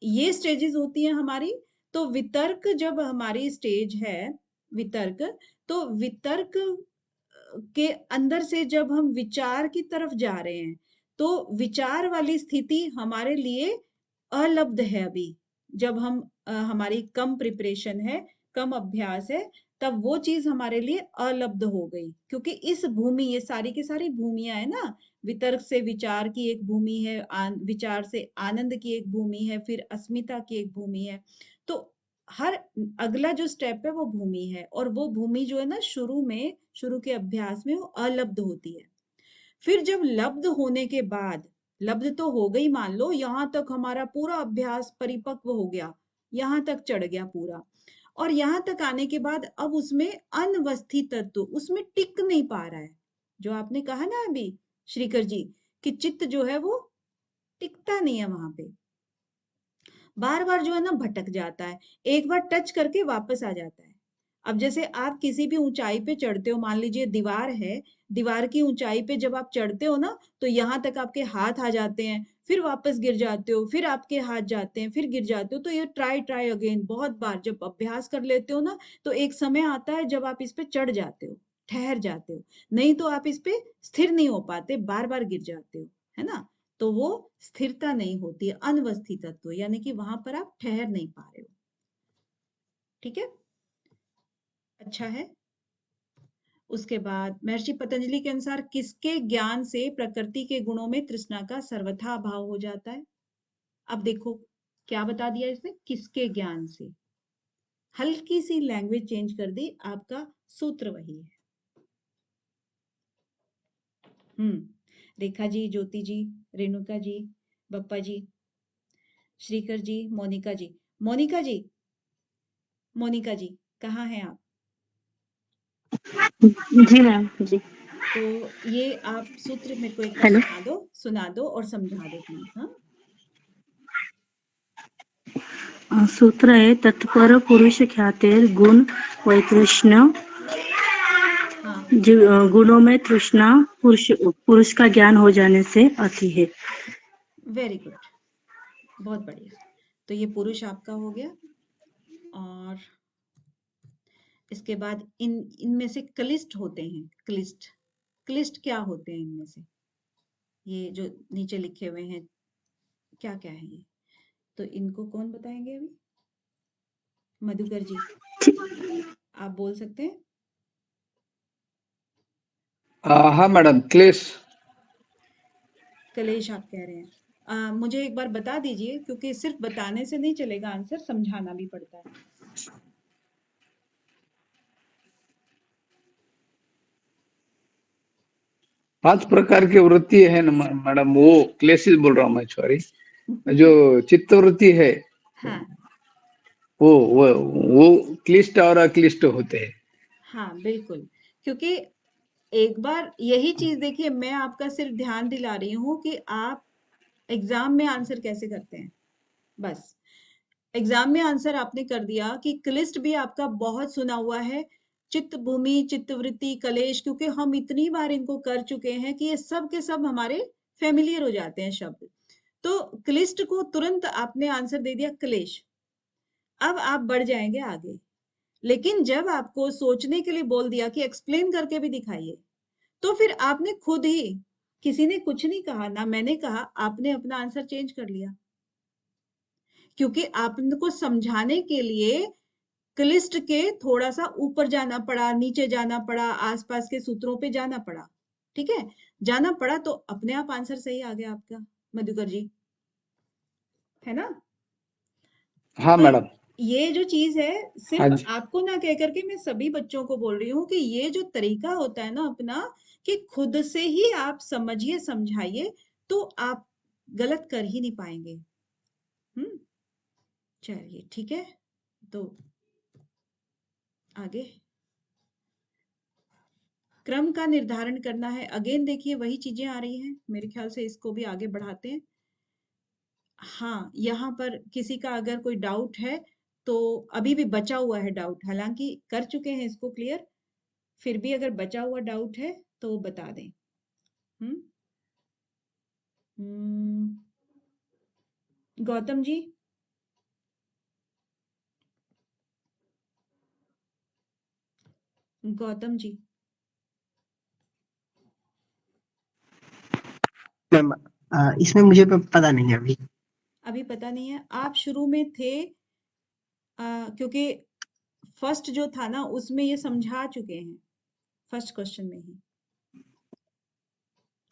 ये स्टेजेस होती हैं हमारी। तो वितर्क जब हमारी स्टेज है, वितर्क, तो वितर्क के अंदर से जब हम विचार की तरफ जा रहे हैं, तो विचार वाली स्थिति हमारे लिए अलब्ध है अभी। जब हम हमारी कम प्रिपरेशन है, कम अभ्यास है, तब वो चीज हमारे लिए अलब्ध हो गई, क्योंकि इस भूमि, ये सारी की सारी भूमियां है ना, वितर्क से विचार की एक भूमि है, विचार से आनंद की एक भूमि है, फिर अस्मिता की एक भूमि है। तो हर अगला जो स्टेप है वो भूमि है, और वो भूमि जो है ना, शुरू के अभ्यास में वो अलब्ध होती है। फिर जब लब्ध होने के बाद, लब्ध तो हो गई, मान लो यहां तक हमारा पूरा अभ्यास परिपक्व हो गया, यहां तक चढ़ गया पूरा। और यहां तक आने के बाद अब उसमें अनवस्थित तत्व उसमें टिक नहीं पा रहा है। जो आपने कहा ना अभी श्रीकर जी कि चित्त जो है वो टिकता नहीं है वहां पे, बार बार जो है ना भटक जाता है, एक बार टच करके वापस आ जाता है। अब जैसे आप किसी भी ऊंचाई पे चढ़ते हो, मान लीजिए दीवार है, दीवार की ऊंचाई पे जब आप चढ़ते हो ना तो यहाँ तक आपके हाथ आ जाते हैं, फिर वापस गिर जाते हो, फिर आपके हाथ जाते हैं, फिर गिर जाते हो। तो ये ट्राई ट्राई अगेन बहुत बार जब अभ्यास कर लेते हो ना तो एक समय आता है जब आप इस पे चढ़ जाते हो, ठहर जाते हो, नहीं तो आप इस पे स्थिर नहीं हो पाते, बार बार गिर जाते हो, है ना। तो वो स्थिरता नहीं होती है, अनवस्थित तत्व, यानी कि वहां पर आप ठहर नहीं पा रहे हो। ठीक है, अच्छा है। उसके बाद महर्षि पतंजलि के अनुसार किसके ज्ञान से प्रकृति के गुणों में तृष्णा का सर्वथा अभाव हो जाता है। अब देखो क्या बता दिया इसमें, किसके ज्ञान से, हल्की सी लैंग्वेज चेंज कर दी, आपका सूत्र वही है। रेखा जी, ज्योति जी, रेणुका जी, बप्पा जी, श्रीकर जी, मोनिका जी, मोनिका जी, मोनिका जी कहाँ हैं आप? जी मैम जी। तो ये आप सूत्र मेरे को एक बार सुना दो और समझा दो प्लीज। हाँ, सूत्र है तत्पर पुरुष ख्यातेर गुण वैतृष्ण, हाँ गुणों में तृष्णा पुरुष का ज्ञान हो जाने से अति है। वेरी गुड, बहुत बढ़िया। तो ये पुरुष आपका हो गया, और इसके बाद इनमें से क्लिष्ट होते हैं। क्लिष्ट क्या होते हैं इनमें से, ये जो नीचे लिखे हुए हैं क्या क्या है ये, तो इनको कौन बताएंगे अभी? मधुकर जी आप बोल सकते हैं। हाँ मैडम, क्लेश आप कह रहे हैं। मुझे एक बार बता दीजिए, क्योंकि सिर्फ बताने से नहीं चलेगा आंसर, समझाना भी पड़ता है। 5 प्रकार की वृत्ति है ना मैडम, वो क्लेशिस बोल रहा हूँ मैं, सॉरी। जो चित्त वृत्ति है हाँ वो क्लिष्ट और अक्लिष्ट होते हैं। हाँ बिल्कुल, क्योंकि एक बार यही चीज देखिए, मैं आपका सिर्फ ध्यान दिला रही हूँ कि आप एग्जाम में आंसर कैसे करते हैं। बस एग्जाम में आंसर आपने कर दिया कि क्लिष्ट भी आपका बहुत सुना हुआ है, चित्त भूमि, चित्तवृत्ति, कलेश, क्योंकि हम इतनी बार इनको कर चुके हैं कि ये सब के सब हमारे फेमिलियर हो जाते हैं शब्द। तो क्लिष्ट को तुरंत आपने आंसर दे दिया क्लेश। अब आप बढ़ जाएंगे आगे, लेकिन जब आपको सोचने के लिए बोल दिया कि एक्सप्लेन करके भी दिखाइए, तो फिर आपने खुद ही, किसी ने कुछ नहीं कहा ना मैंने कहा, आपने अपना आंसर चेंज कर लिया, क्योंकि आपको समझाने के लिए क्लिष्ट के थोड़ा सा ऊपर जाना पड़ा, नीचे जाना पड़ा, आसपास के सूत्रों पे जाना पड़ा। ठीक है, जाना पड़ा तो अपने आप आंसर सही आ गया आपका, मधुकर जी, है ना। हाँ तो मैडम, ये जो चीज है हाँ सिर्फ जी। आपको ना कह करके मैं सभी बच्चों को बोल रही हूँ कि ये जो तरीका होता है ना अपना, कि खुद से ही आप समझिए समझाइए, तो आप गलत कर ही नहीं पाएंगे। चलिए ठीक है, तो आगे क्रम का निर्धारण करना है। अगेन देखिए वही चीजें आ रही हैं, मेरे ख्याल से इसको भी आगे बढ़ाते हैं। हाँ, यहाँ पर किसी का अगर कोई डाउट है तो अभी भी बचा हुआ है डाउट, हालांकि कर चुके हैं इसको क्लियर, फिर भी अगर बचा हुआ डाउट है तो बता दें। गौतम जी, गौतम जी। मैम इसमें मुझे पता नहीं है अभी। अभी पता नहीं है, आप शुरू में थे, क्योंकि फर्स्ट जो था ना उसमें ये समझा चुके हैं, फर्स्ट क्वेश्चन में ही।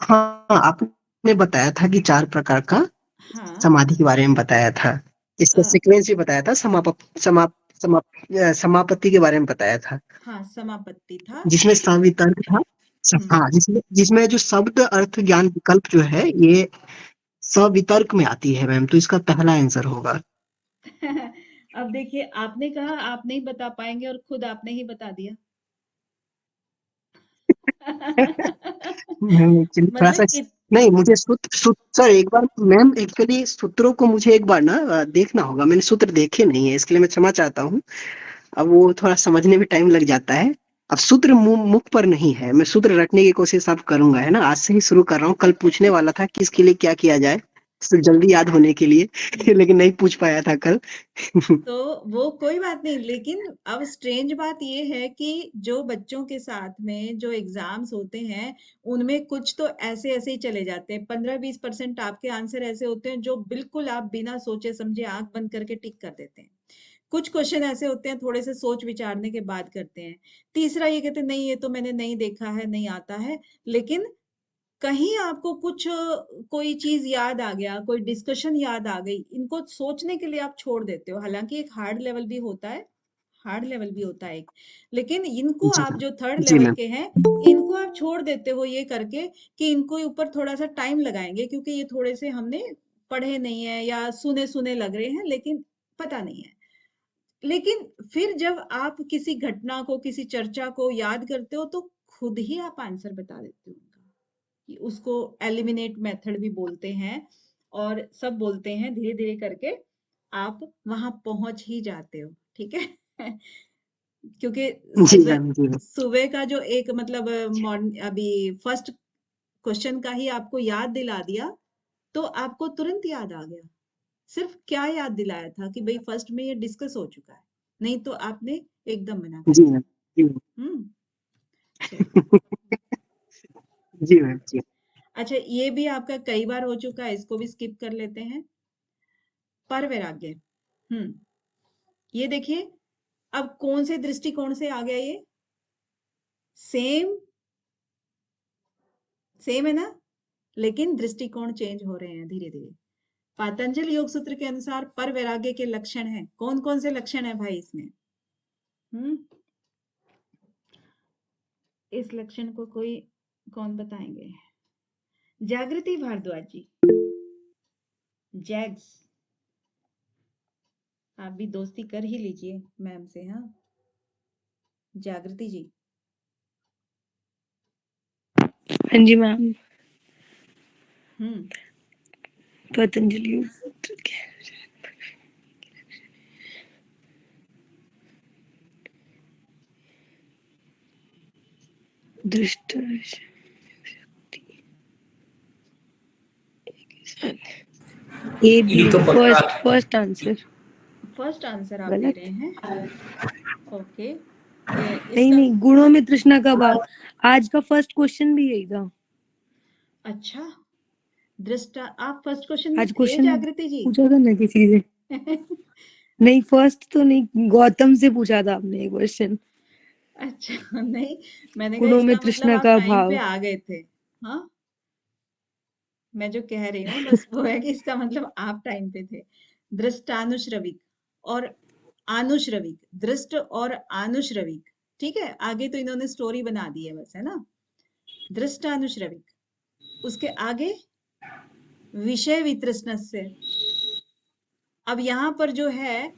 हाँ, आपने बताया था कि 4 प्रकार का हाँ समाधि के बारे में बताया था, इसका सीक्वेंस भी बताया था, समापत्ति के बारे में बताया था, हाँ समापत्ति था, जिसमें सवितर्क था। हाँ, जिसमें जो शब्द अर्थ ज्ञान विकल्प जो है ये सवितर्क में आती है मैम, तो इसका पहला आंसर होगा। अब देखिए, आपने कहा आप नहीं बता पाएंगे और खुद आपने ही बता दिया। मैम एक्चुअली थोड़ा सा मतलब कि नहीं, मुझे सूत्र सर एक बार मैम एक्चुअली सूत्रों को मुझे एक बार ना देखना होगा, मैंने सूत्र देखे नहीं है, इसके लिए मैं क्षमा चाहता हूँ। अब वो थोड़ा समझने में टाइम लग जाता है। अब सूत्र मुख पर नहीं है, मैं सूत्र रटने की कोशिश अब करूंगा, है ना, आज से ही शुरू कर रहा हूँ। कल पूछने वाला था कि इसके लिए क्या किया जाए, तो जल्दी याद होने के लिए लेकिन नहीं पूछ पाया था कल। तो वो कोई बात नहीं, लेकिन अब स्ट्रेंज बात ये है कि जो बच्चों के साथ में जो एग्जाम्स होते हैं उनमें कुछ तो ऐसे ऐसे ही चले जाते हैं। 15-20% आपके आंसर ऐसे होते हैं जो बिल्कुल आप बिना सोचे समझे आंख बंद करके टिक कर देते हैं। कुछ क्वेश्चन ऐसे होते हैं थोड़े से सोच विचारने के बाद करते हैं। तीसरा ये कहते हैं नहीं ये तो मैंने नहीं देखा है, नहीं आता है। लेकिन कहीं आपको कुछ कोई चीज याद आ गया, कोई डिस्कशन याद आ गई, इनको सोचने के लिए आप छोड़ देते हो। हालांकि एक हार्ड लेवल भी होता है, हार्ड लेवल भी होता है एक, लेकिन इनको जी आप जो थर्ड जी लेवल मैम। के हैं इनको आप छोड़ देते हो ये करके कि इनको ऊपर थोड़ा सा टाइम लगाएंगे क्योंकि ये थोड़े से हमने पढ़े नहीं है या सुने सुने लग रहे हैं, लेकिन पता नहीं है। लेकिन फिर जब आप किसी घटना को, किसी चर्चा को याद करते हो तो खुद ही आप आंसर बता देते हो उनका। कि उसको एलिमिनेट मेथड भी बोलते हैं और सब बोलते हैं, धीरे धीरे करके आप वहां पहुंच ही जाते हो। ठीक है। क्योंकि जी सुबह मैम। जी मैम। सुबह का जो एक मतलब अभी फर्स्ट क्वेश्चन का ही आपको याद दिला दिया तो आपको तुरंत याद आ गया। सिर्फ क्या याद दिलाया था कि भाई फर्स्ट में ये डिस्कस हो चुका है, नहीं तो आपने एकदम मना कर जी दिया। मैम। जी मैम। चलिए। जी मैम। जी अच्छा, ये भी आपका कई बार हो चुका है, इसको भी स्किप कर लेते हैं। पर वैराग्य। ये देखिए, अब कौन से दृष्टिकोण से आ गया ये? सेम सेम है ना, लेकिन दृष्टिकोण चेंज हो रहे हैं धीरे धीरे। पातंजल योग सूत्र के अनुसार पर वैराग्य के लक्षण हैं। कौन कौन से लक्षण है भाई इसमें? हम्म इस लक्षण को कौन बताएंगे? जागृति भारद्वाज जी, जैग्स, आप भी दोस्ती कर ही लीजिए मैम से। हाँ, जागृति जी। हाँ जी मैम। हम्म पतंजलि योग सूत्र के दृष्ट ए बी ये तो पक्का फर्स्ट आंसर फर्स्ट आंसर आप दे गलत। रहे हैं? ओके। नहीं इसका नहीं, गुणों में तृष्णा का भाव, आज का फर्स्ट क्वेश्चन भी यही था। अच्छा, दृष्टा आप फर्स्ट क्वेश्चन में आज थे क्वेश्चन जागृति जी? पूछा था ना किसी से। नहीं फर्स्ट तो नहीं, गौतम से पूछा था आपने क्वेश्चन। अच्छा, नहीं, मैंने कहा गुणों में इसका मतलब तृष्णा आप का टाइम पे भाव। आ गए थे। हाँ, मैं जो कह रही हूँ बस वो है कि इसका मतलब आप टाइम पे थे। दृष्टानुश्रविक और आनुश्रविक, दृष्ट और आनुश्रविक। ठीक है, आगे तो इन्होंने स्टोरी बना दी है बस, है ना। दृष्टानुश्रविक, उसके आगे विषय वितृष्णस्य। अब यहाँ पर जो है,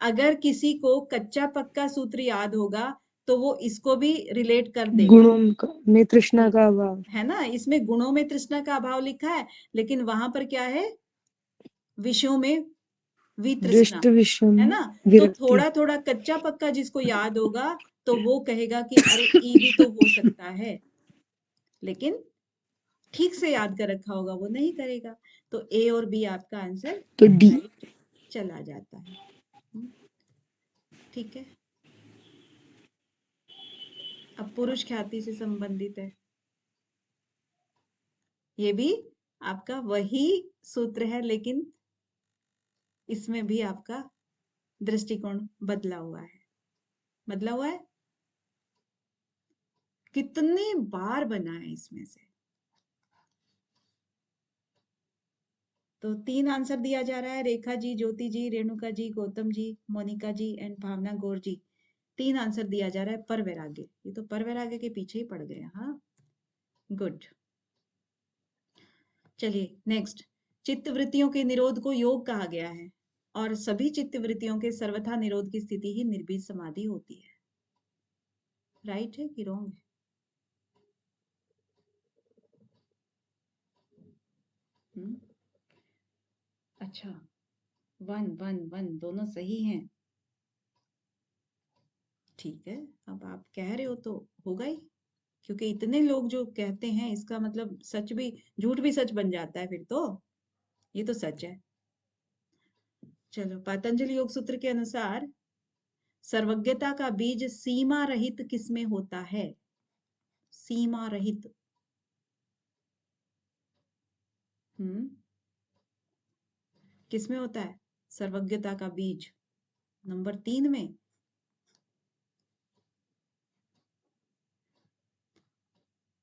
अगर किसी को कच्चा पक्का सूत्र याद होगा तो वो इसको भी रिलेट कर देगा, में तृष्णा का भाव। है ना। इसमें गुणों में तृष्णा का अभाव लिखा है, लेकिन वहां पर क्या है? विषयों में वितृष्णा, दृष्ट विषय है में ना। तो विरक्ति। थोड़ा थोड़ा कच्चा पक्का जिसको याद होगा तो वो कहेगा कि अरे ई भी तो हो सकता है, लेकिन ठीक से याद कर रखा होगा वो नहीं करेगा। तो ए और बी आपका आंसर तो डी। राइट चला जाता है। हम्म, ठीक है। अब पुरुष ख्याति से संबंधित है, ये भी आपका वही सूत्र है, लेकिन इसमें भी आपका दृष्टिकोण बदला हुआ है। बदला हुआ है, कितने बार बना है इसमें से? तो 3 आंसर दिया जा रहा है, रेखा जी, ज्योति जी, रेणुका जी, गौतम जी, मोनिका जी एंड भावना गौर जी। 3 आंसर दिया जा रहा है पर वैराग्य। ये तो पर वैराग्य के पीछे ही पड़ गए। हाँ, गुड। चलिए नेक्स्ट, चित्त वृत्तियों के निरोध को योग कहा गया है। और सभी चित्त वृत्तियों के सर्वथा निरोध की स्थिति ही निर्बीज समाधि होती है। राइट है कि रॉन्ग है? अच्छा, 1 1 1 दोनों सही हैं। ठीक है, अब आप कह रहे हो तो होगा ही, क्योंकि इतने लोग जो कहते हैं इसका मतलब सच भी, झूठ भी सच बन जाता है फिर तो। ये तो सच है। चलो, पतंजलि योग सूत्र के अनुसार सर्वज्ञता का बीज सीमा रहित किसमें होता है? सीमा रहित। किसमें होता है सर्वज्ञता का बीज? नंबर 3 में।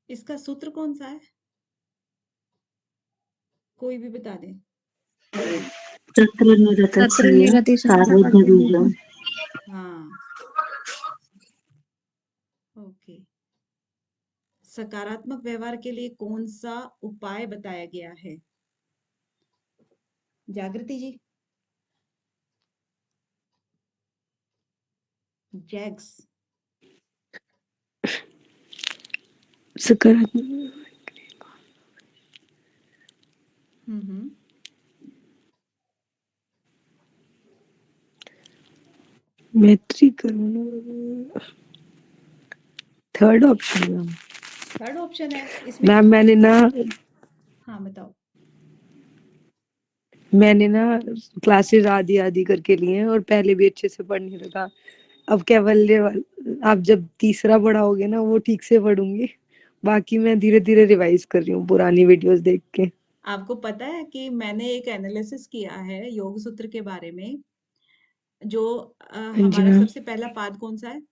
इसका सूत्र कौन सा है? कोई भी बता दे। हाँ, ओके। सकारात्मक व्यवहार के लिए कौन सा उपाय बताया गया है? जागृति जी, जैक्स। सकारात्मक मैत्री करुणा, third option ma'am. Third option है इसमें। मैम मैंने ना हाँ बताओ। क्लासेस आधी आधी करके लिए हैं और पहले भी अच्छे से पढ़ नहीं लगा। अब कैवल्य आप जब तीसरा पढ़ाओगे ना वो ठीक से पढ़ूंगी, बाकी मैं धीरे धीरे रिवाइज कर रही हूँ पुरानी वीडियोस देख के। आपको पता है कि मैंने एक एनालिसिस किया है योग सूत्र के बारे में, जो हमारा सबसे पहला पाद कौन सा है?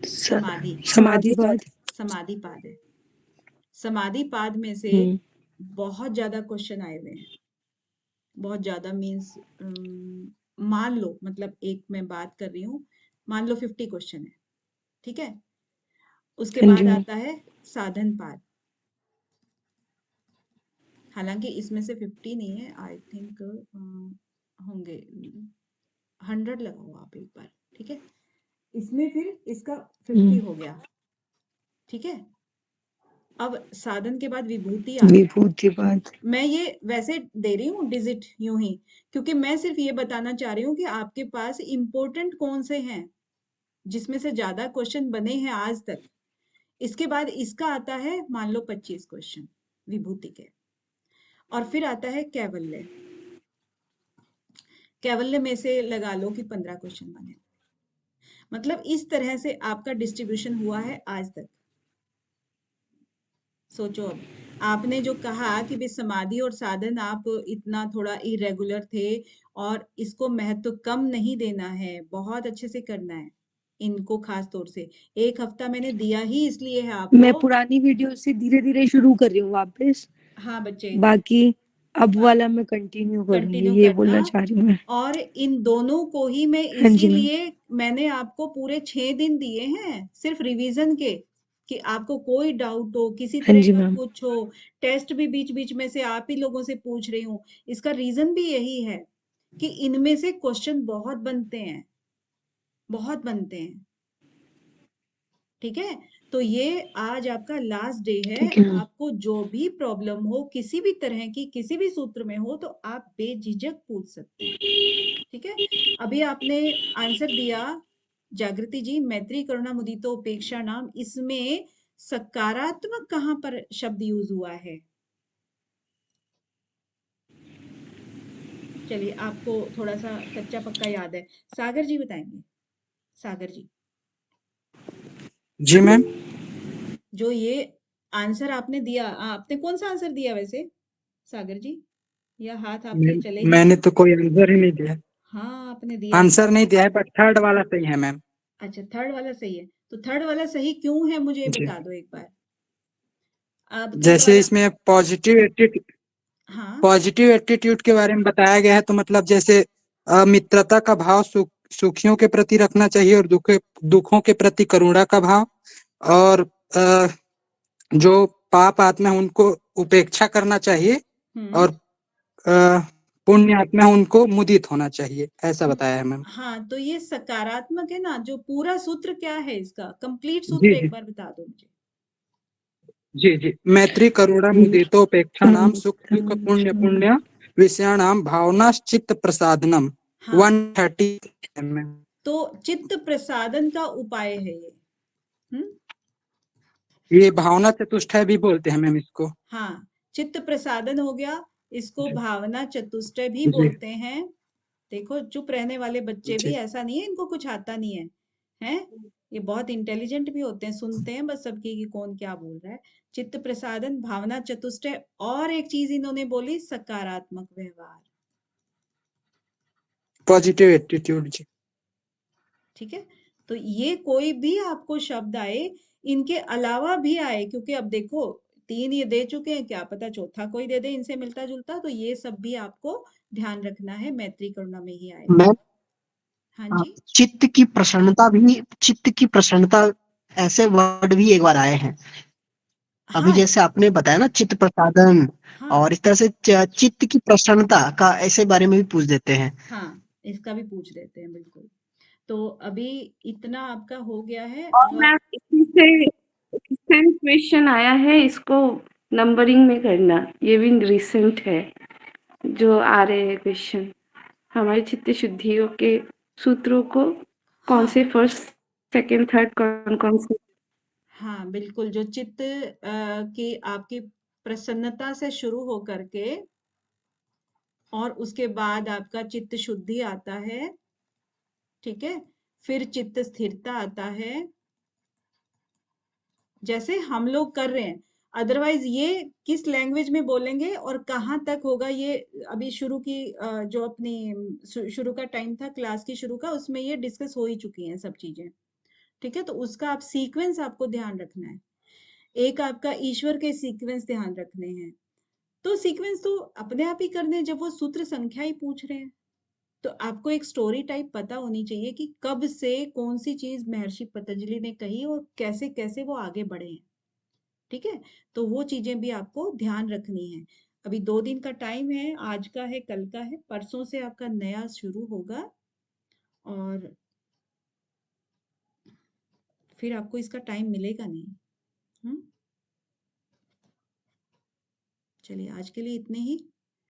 समाधि। समाधि पाद। समाधि पाद है। समाधि पाद में से बहुत ज्यादा क्वेश्चन आए हुए हैं, बहुत ज्यादा मीन्स मान लो, मतलब एक मैं बात कर रही हूँ, मान लो 50 क्वेश्चन है, ठीक है। उसके बाद आता है साधन पाद। हालांकि इसमें से 50 नहीं है, आई थिंक होंगे 100 लगाओ आप एक बार, ठीक है। इसमें फिर इसका 50 हो गया, ठीक है। अब साधन के बाद विभूति आ गया। विभूति पाद। मैं ये वैसे दे रही हूँ डिजिट यूं ही, क्योंकि मैं सिर्फ ये बताना चाह रही हूँ कि आपके पास इंपॉर्टेंट कौन से हैं, जिसमें से ज्यादा क्वेश्चन बने हैं आज तक। इसके बाद इसका आता है मान लो 25 क्वेश्चन विभूति के, और फिर आता है कैवल्य। कैवल्य में से लगा लो कि 15 क्वेश्चन बने। मतलब इस तरह से आपका डिस्ट्रीब्यूशन हुआ है आज तक। सोचो, अब आपने जो कहा कि भी समाधि और साधन आप इतना थोड़ा इरेगुलर थे और इसको महत्व कम नहीं देना है, बहुत अच्छे से करना है इनको, खास तौर से 1 हफ्ता मैंने दिया ही इसलिए है आपको। मैं पुरानी वीडियो से धीरे धीरे शुरू कर रही हूँ वापस। हाँ बच्चे, बाकी अब वाला मैं कंटिन्यू करूंगी, ये बोलना चाह रही हूँ मैं। और इन दोनों को ही मैं हाँ जी मैम। इसीलिए मैंने आपको पूरे 6 दिन दिए हैं सिर्फ रिवीजन के, कि आपको कोई डाउट हो, किसी हाँ तरह जी का मैम। कुछ हो। टेस्ट भी बीच बीच में से आप ही लोगों से पूछ रही हूँ। इसका रीजन भी यही है कि इनमें से क्वेश्चन बहुत बनते हैं, बहुत बनते हैं, ठीक है। तो ये आज आपका लास्ट डे है। ठीक है मैम। आपको जो भी प्रॉब्लम हो, किसी भी तरह की, किसी भी सूत्र में हो, तो आप बेझिझक पूछ सकते हैं, ठीक है। अभी आपने आंसर दिया जागृति जी, मैत्री करुणा मुदितो उपेक्षा नाम, इसमें सकारात्मक कहाँ पर शब्द यूज हुआ है? चलिए, आपको थोड़ा सा कच्चा पक्का याद है, सागर जी बताएंगे। सागर जी, जी मैम। जो ये आंसर आपने दिया, आपने कौन सा आंसर दिया वैसे सागर जी, या हाथ आपके चले ही? मैंने तो कोई आंसर ही नहीं दिया। हाँ आपने दिया आंसर नहीं दिया है, पर थर्ड वाला सही है मैम। अच्छा, थर्ड वाला सही है, तो थर्ड वाला सही क्यों है मुझे जी। बता दो एक बार। अब थर्ड जैसे वाला, इसमें हाँ पॉजिटिव एटीट्यूड के बारे में बताया गया है, तो मतलब जैसे मित्रता का भाव सुखियों के प्रति रखना चाहिए, और दुखों के प्रति करुणा का भाव, और जो पाप आत्मा है उनको उपेक्षा करना चाहिए, और पुण्य आत्मा है उनको मुदित होना चाहिए, ऐसा बताया है मैम। हाँ, तो ये सकारात्मक है ना। जो पूरा सूत्र क्या है इसका, कंप्लीट सूत्र जी एक जी बार बता दो मुझे। जी जी। मैत्री करुणा मुदितोपेक्षा नाम सुख दुख पुण्य पुण्य विषयाणाम भावनाश्चित्त प्रसादनम। हाँ 130 मैम। तो चित्त प्रसादन का उपाय है ये। ये भावना चतुष्टय भी बोलते हैं मैम इसको। हाँ, चित्त प्रसादन हो गया, इसको जी भावना चतुष्टय भी जी बोलते हैं। देखो चुप रहने वाले बच्चे भी, जी ऐसा नहीं है इनको कुछ आता नहीं है, हैं? ये बहुत इंटेलिजेंट भी होते हैं, सुनते हैं बस सबकी कि कौन क्या बोल रहा है। चित्त प्रसादन, भावना चतुष्टय, और एक चीज इन्होंने बोली, सकारात्मक व्यवहार। पॉजिटिव एटीट्यूड जी। ठीक है, तो ये कोई भी आपको शब्द आए, इनके अलावा भी आए, क्योंकि अब देखो 3 ये दे चुके हैं, क्या पता चौथा कोई दे दे इनसे मिलता जुलता, तो ये सब भी आपको ध्यान रखना है, मैत्री करुणा में ही आएगा। मैम हाँ जी, चित्त की प्रसन्नता ऐसे वर्ड भी एक बार आए हैं। अभी हाँ जैसे आपने बताया ना चित्त प्रसादन, हाँ और इस तरह से चित्त की प्रसन्नता का ऐसे बारे में भी पूछ देते हैं। हाँ, इसका भी पूछ लेते हैं बिल्कुल। तो अभी इतना आपका हो गया है, और और मैम इसी से रिसेंट क्वेश्चन आया है, इसको नंबरिंग में करना, ये भी रिसेंट है जो आ रहे हैं क्वेश्चन। हमारी चित्त शुद्धियों के सूत्रों को कौन हाँ से फर्स्ट सेकंड थर्ड कौन कौन से। हाँ बिल्कुल, जो चित्त की आपकी प्रसन्नता से शुरू हो करके, और उसके बाद आपका चित्त शुद्धि आता है, ठीक है, फिर चित्त स्थिरता आता है, जैसे हम लोग कर रहे हैं। अदरवाइज ये किस लैंग्वेज में बोलेंगे और कहाँ तक होगा, ये अभी शुरू की जो अपनी शुरू का टाइम था क्लास की शुरू का, उसमें ये डिस्कस हो ही चुकी हैं सब चीजें। ठीक है, तो उसका आप सीक्वेंस आपको ध्यान रखना है। एक आपका ईश्वर के सीक्वेंस ध्यान रखने हैं। तो सीक्वेंस तो अपने आप ही करने हैं, जब वो सूत्र संख्या ही पूछ रहे हैं। तो आपको एक स्टोरी टाइप पता होनी चाहिए कि कब से कौन सी चीज महर्षि पतंजलि ने कही और कैसे कैसे वो आगे बढ़े हैं। ठीक है, तो वो चीजें भी आपको ध्यान रखनी है। अभी 2 दिन का टाइम है, आज का है, कल का है, परसों से आपका नया शुरू होगा, और फिर आपको इसका टाइम मिलेगा नहीं। चलिए आज के लिए इतने ही।